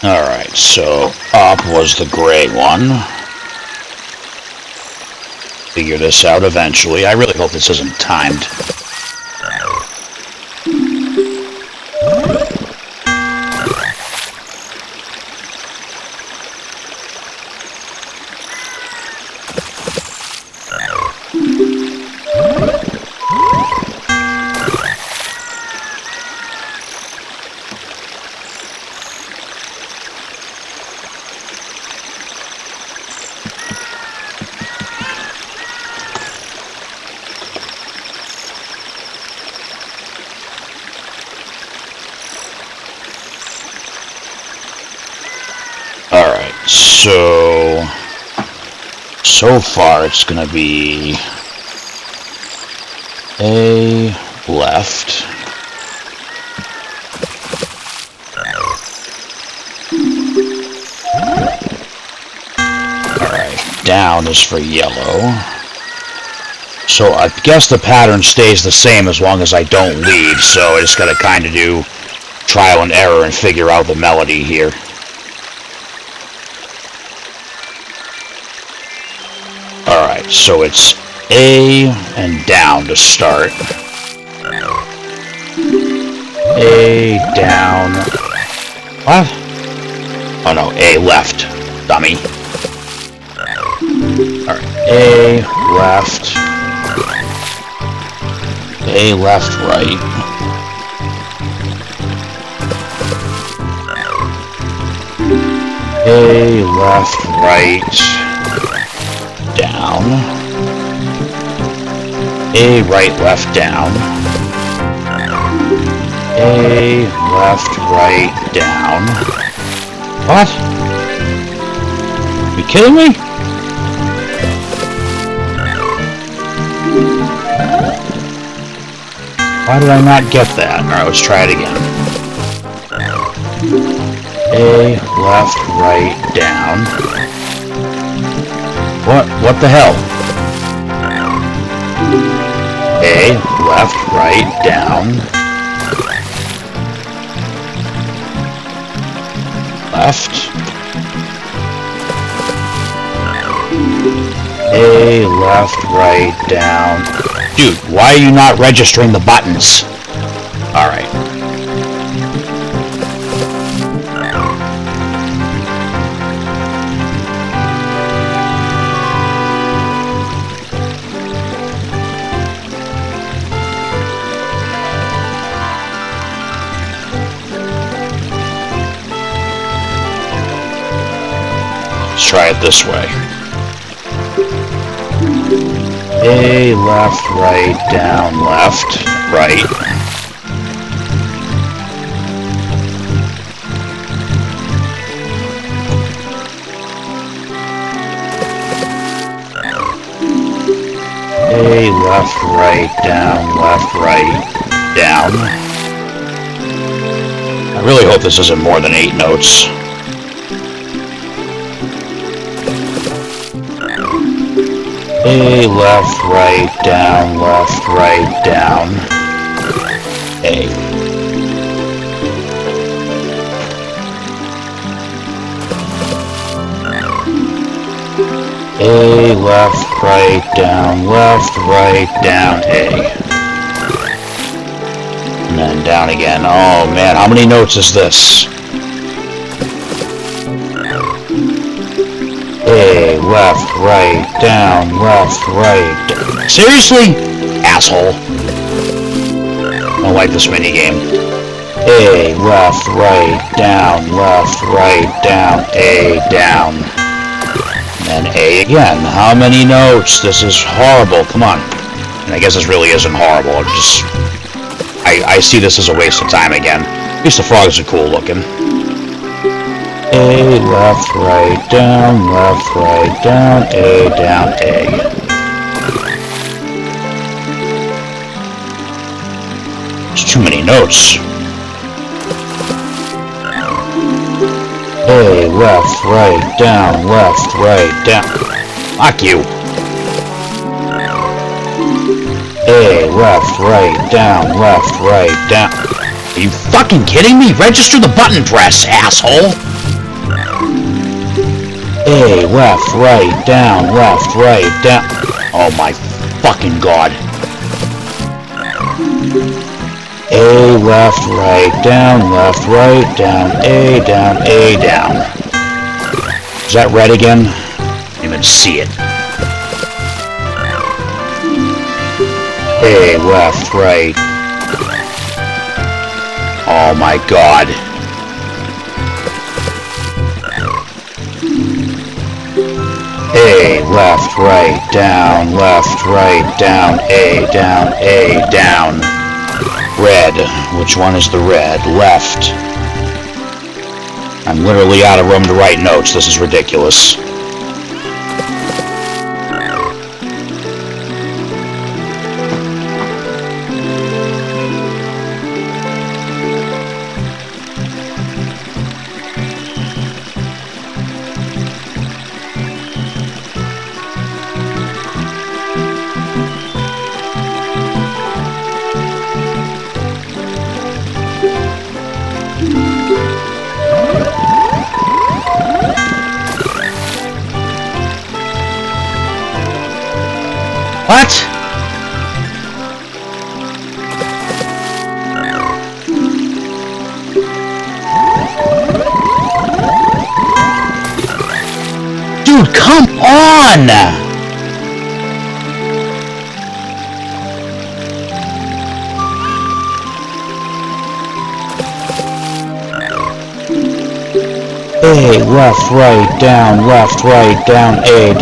Alright, so up was the gray one. figure this out eventually. I really hope this isn't timed. Alright, so far it's gonna be A left. Alright, down is for yellow. So I guess the pattern stays the same as long as I don't leave, so I just gotta kinda do trial and error and figure out the melody here. Alright, so it's A and down to start. A, down. What? Oh no, A left, dummy. Alright, A, left. A, left, right. A, left, right. Down. A, right, left, down. A, left, right, down. What? Are you kidding me? Why did I not get that? Alright, let's try it again. A, left, right, down. What the hell? A, left, right, down. Left. A, left, right, down. Dude, why are you not registering the buttons? Alright. Let's try it this way. A, left, right, down, left, right. A, left, right, down. I really hope this isn't more than 8 notes. A, left, right, down, A. A, left, right, down, A. And then down again. Oh man, how many notes is this? A, left, right, down, right. Seriously? Asshole. I don't like this minigame. A, left, right, down, A, down. And then A again. How many notes? This is horrible. Come on. And I guess this really isn't horrible. I see this as a waste of time again. At least the frogs are cool looking. A, left, right, down, A, down, A. There's too many notes. A, left, right, down, Fuck you. A, left, right, down, Are you fucking kidding me? Register the button press, asshole! A, left, right, down, Oh my fucking god. A, left, right, down, A, down, A, down. Is that red again? I didn't even see it. A, left, right. Oh my god. A, left, right, down, A, down. Red. Which one is the red? Left. I'm literally out of room to write notes. This is ridiculous. What? Dude, come on! A, left, right, down, A,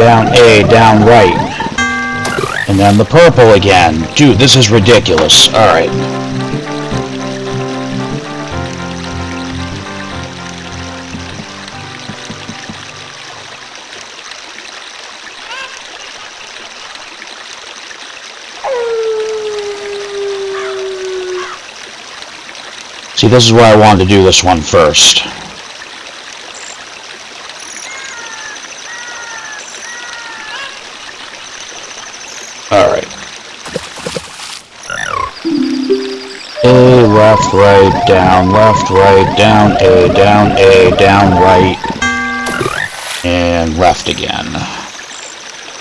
down, right. And then the purple again. Dude, this is ridiculous. Alright. See, this is why I wanted to do this one first. Alright. A, left, right, down, A, down, right. And left again.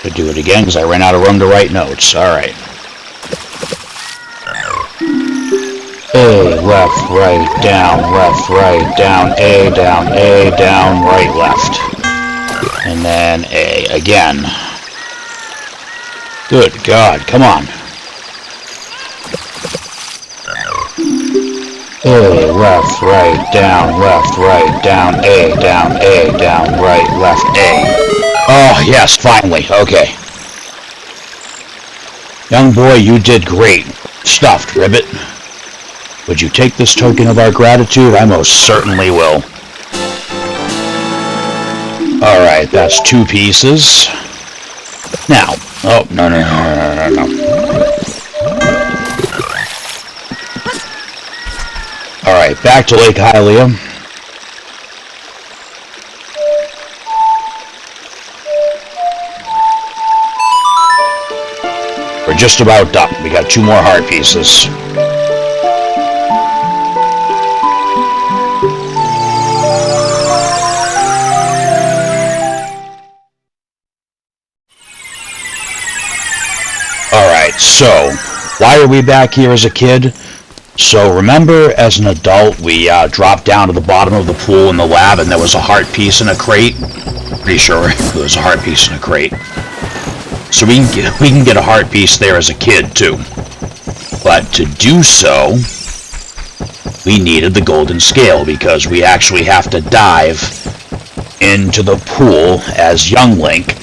To do it again, because I ran out of room to write notes. Alright. A, left, right, down, A, down, right, left. And then A again. Good God, come on. A, left, right, down, A, down, right, left, A. Oh, yes, finally, okay. Young boy, you did great. Stuffed, Ribbit. Would you take this token of our gratitude? I most certainly will. Alright, that's 2 pieces. Now, oh, no. Alright, back to Lake Hyrule. We're just about done. We got 2 more heart pieces. Alright, so, why are we back here as a kid? So, remember, as an adult, we dropped down to the bottom of the pool in the lab, and there was a heart piece in a crate? Pretty sure there was a heart piece in a crate. So we can get a heart piece there as a kid, too. But to do so, we needed the golden scale, because we actually have to dive into the pool as young Link,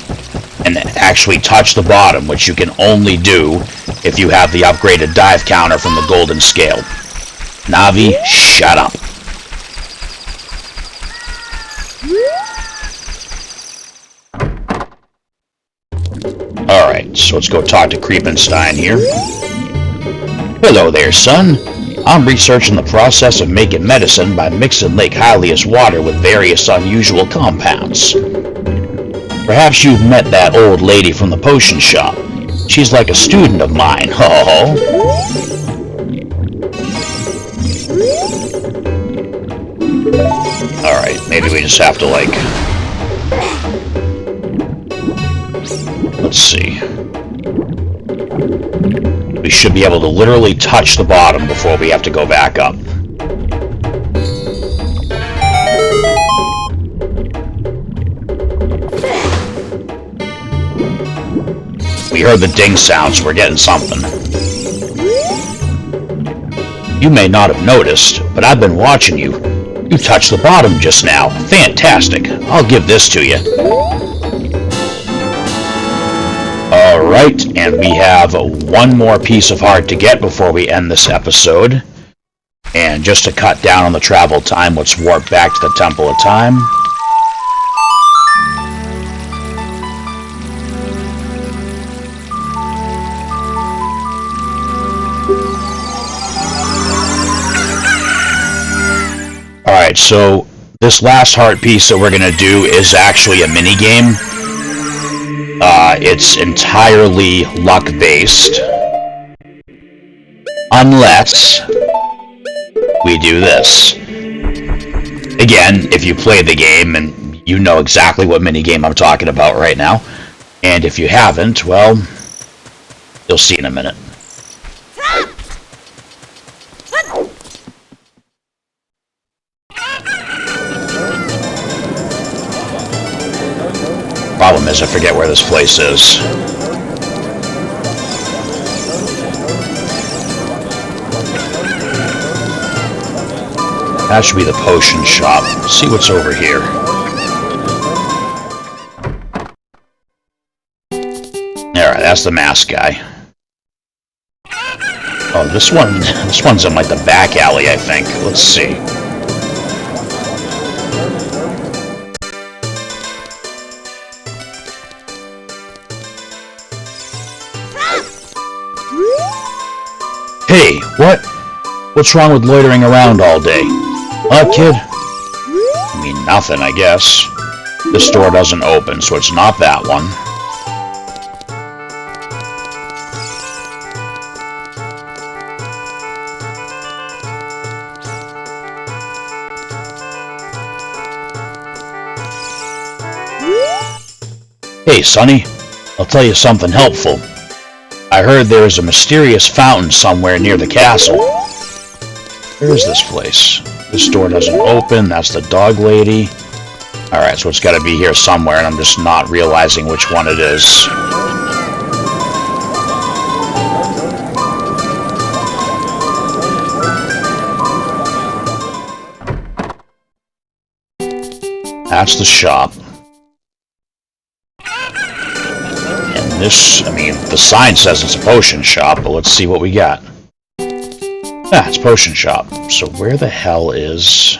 and actually touch the bottom, which you can only do if you have the upgraded dive counter from the golden scale. Navi, shut up. Alright, so let's go talk to Creepenstein here. Hello there, son. I'm researching the process of making medicine by mixing Lake Hylia's water with various unusual compounds. Perhaps you've met that old lady from the potion shop. She's like a student of mine, ho-ho-ho. Alright, maybe we just have to, like... Let's see. we should be able to literally touch the bottom before we have to go back up. We heard the ding sound, so we're getting something. You may not have noticed, but I've been watching you. You touched the bottom just now. Fantastic. I'll give this to you. Alright, and we have one more piece of heart to get before we end this episode. And just to cut down on the travel time, let's warp back to the Temple of Time. Alright, so this last heart piece that we're going to do is actually a mini-game. It's entirely luck-based. Unless we do this. Again, if you play the game, and you know exactly what mini-game I'm talking about right now. And if you haven't, well, you'll see in a minute. Problem is, I forget where this place is. That should be the potion shop. Let's see what's over here. Alright, that's the mask guy. Oh, this one's in like the back alley, I think. Let's see. Hey, what? What's wrong with loitering around all day? Huh, kid? I mean, nothing, I guess. This door doesn't open, so it's not that one. Hey, Sonny. I'll tell you something helpful. I heard there is a mysterious fountain somewhere near the castle. Where is this place? This door doesn't open. That's the dog lady. Alright, so it's got to be here somewhere, and I'm just not realizing which one it is. That's the shop. This, I mean, the sign says it's a potion shop, but let's see what we got. Ah, it's potion shop. So where the hell is...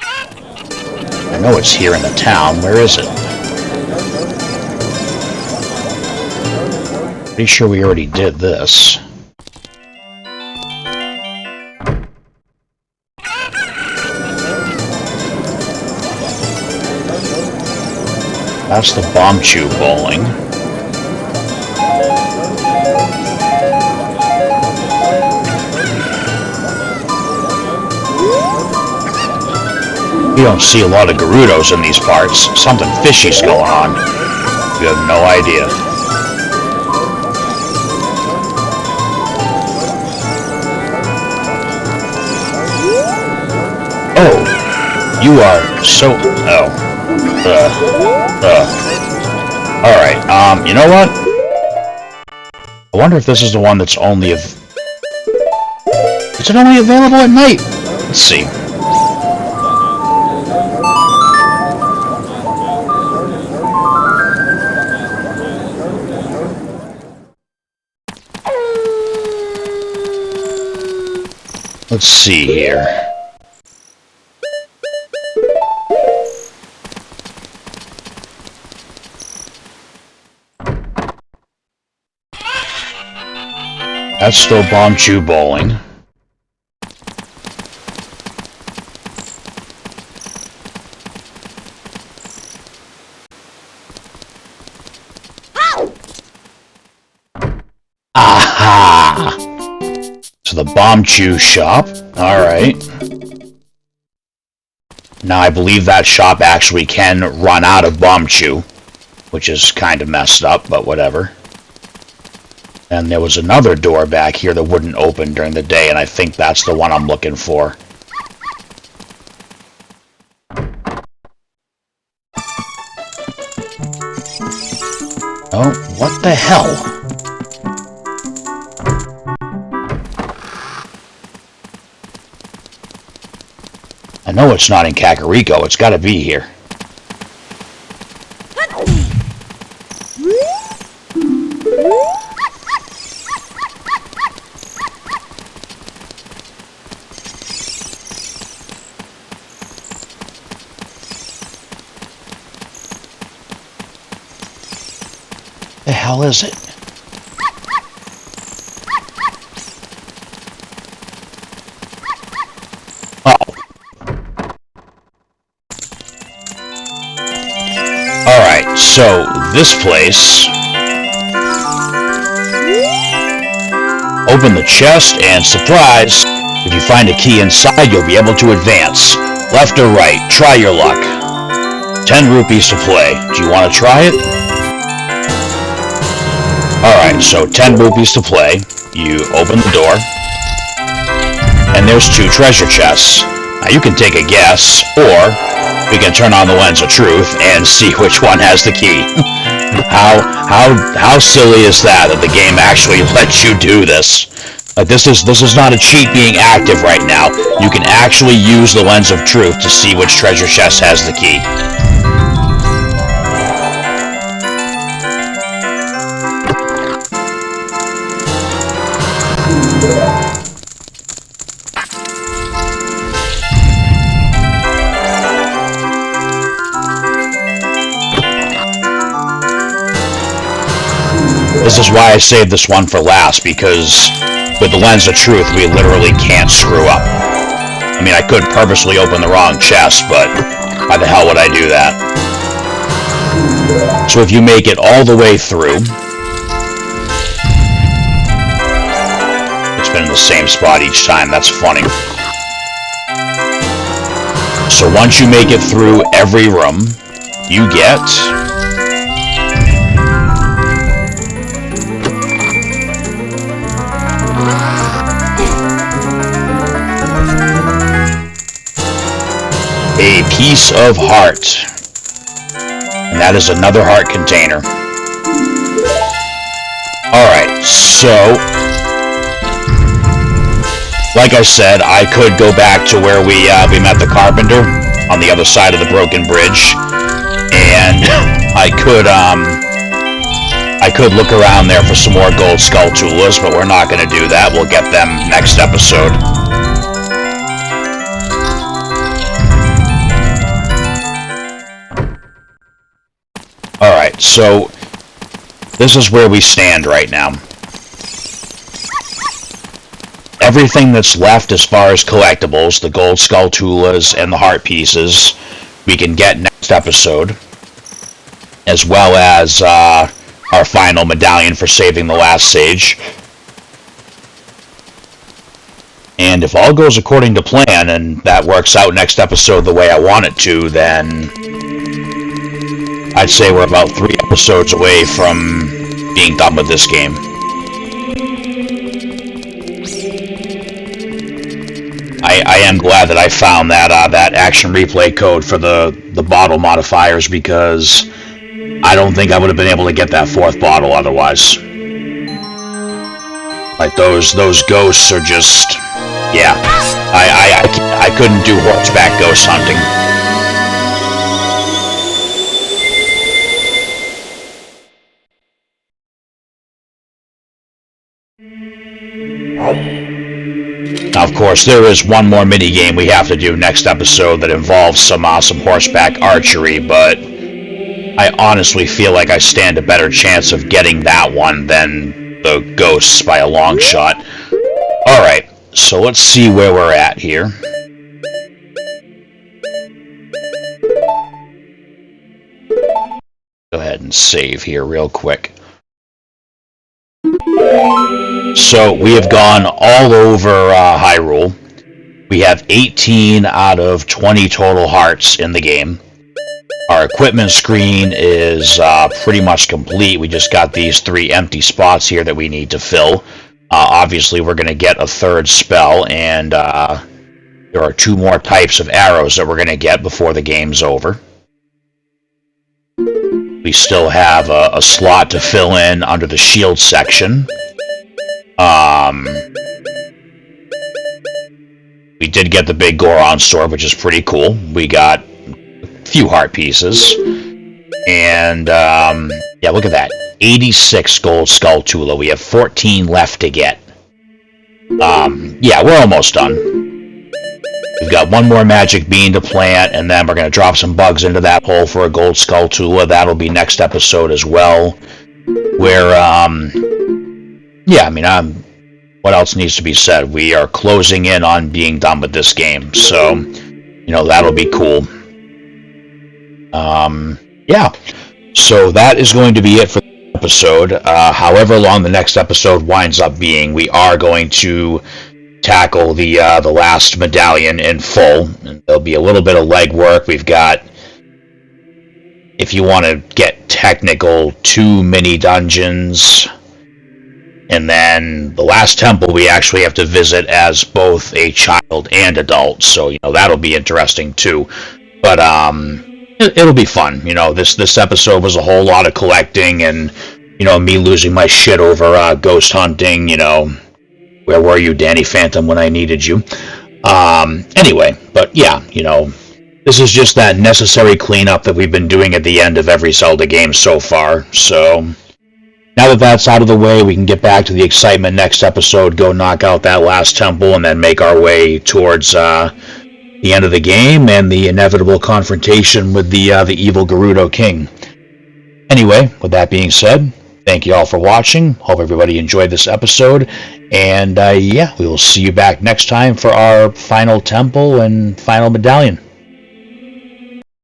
I know it's here in the town. Where is it? Pretty sure we already did this. That's the bomb chew bowling. We don't see a lot of Gerudos in these parts. Something fishy's going on. We have no idea. Oh, you are so... Oh. Alright, you know what? I wonder if this is the one that's only Is it only available at night? Let's see. Let's see here. That's still bomb chew bowling. Aha! So the bomb chew shop. Alright. Now I believe that shop actually can run out of bomb chew, which is kind of messed up, but whatever. And there was another door back here that wouldn't open during the day, and I think that's the one I'm looking for. Oh, what the hell? I know it's not in Kakariko. It's got to be here. The hell is it? Oh. Alright, so this place. Open the chest and surprise! If you find a key inside, you'll be able to advance. Left or right, try your luck. 10 rupees to play. Do you want to try it? Alright, so 10 rupees to play. You open the door. And there's 2 treasure chests. Now you can take a guess, or we can turn on the lens of truth and see which one has the key. How silly is that the game actually lets you do this? Like this is not a cheat being active right now. You can actually use the lens of truth to see which treasure chest has the key. This is why I saved this one for last, because with the lens of truth, we literally can't screw up. I mean, I could purposely open the wrong chest, but why the hell would I do that? So if you make it all the way through, it's been in the same spot each time. That's funny. So once you make it through every room, you get a piece of heart. And that is another heart container. Alright, so like I said, I could go back to where we met the carpenter on the other side of the broken bridge, and I could look around there for some more gold skull tulas, but we're not going to do that. We'll get them next episode. Alright, so this is where we stand right now. Everything that's left as far as collectibles, the gold skull tulas and the heart pieces, we can get next episode, as well as our final medallion for saving the last sage. And if all goes according to plan, and that works out next episode the way I want it to, then I'd say we're about 3 episodes away from being done with this game. I am glad that I found that that action replay code for the bottle modifiers, because I don't think I would have been able to get that 4th bottle otherwise. Like those ghosts are just, yeah. I couldn't do horseback ghost hunting. Now, of course, there is one more mini-game we have to do next episode that involves some horseback archery, but I honestly feel like I stand a better chance of getting that one than the ghosts by a long shot. Alright, so let's see where we're at here. Go ahead and save here real quick. So we have gone all over Hyrule. We have 18 out of 20 total hearts in the game. Our equipment screen is pretty much complete. We just got these 3 empty spots here that we need to fill. Obviously, we're going to get a 3rd spell, and there are 2 more types of arrows that we're going to get before the game's over. We still have a slot to fill in under the shield section. We did get the big Goron sword, which is pretty cool. We got a few heart pieces. And, yeah, look at that. 86 gold skull Tula. We have 14 left to get. Yeah, we're almost done. We've got 1 more magic bean to plant, and then we're going to drop some bugs into that hole for a gold skull Tula. That'll be next episode as well. Where, yeah, I mean, what else needs to be said? We are closing in on being done with this game, so, you know, that'll be cool. Yeah, so that is going to be it for the episode. However long the next episode winds up being, we are going to tackle the last medallion in full. And there'll be a little bit of legwork. We've got, if you want to get technical, 2 mini dungeons. And then the last temple we actually have to visit as both a child and adult. So, you know, that'll be interesting too. But it'll be fun. You know, this episode was a whole lot of collecting and, you know, me losing my shit over ghost hunting, you know. Where were you, Danny Phantom, when I needed you? Anyway, but yeah, you know, this is just that necessary cleanup that we've been doing at the end of every Zelda game so far. So now that that's out of the way, we can get back to the excitement next episode, go knock out that last temple, and then make our way towards the end of the game and the inevitable confrontation with the evil Gerudo King. Anyway, with that being said, thank you all for watching. Hope everybody enjoyed this episode. And yeah, we will see you back next time for our final temple and final medallion.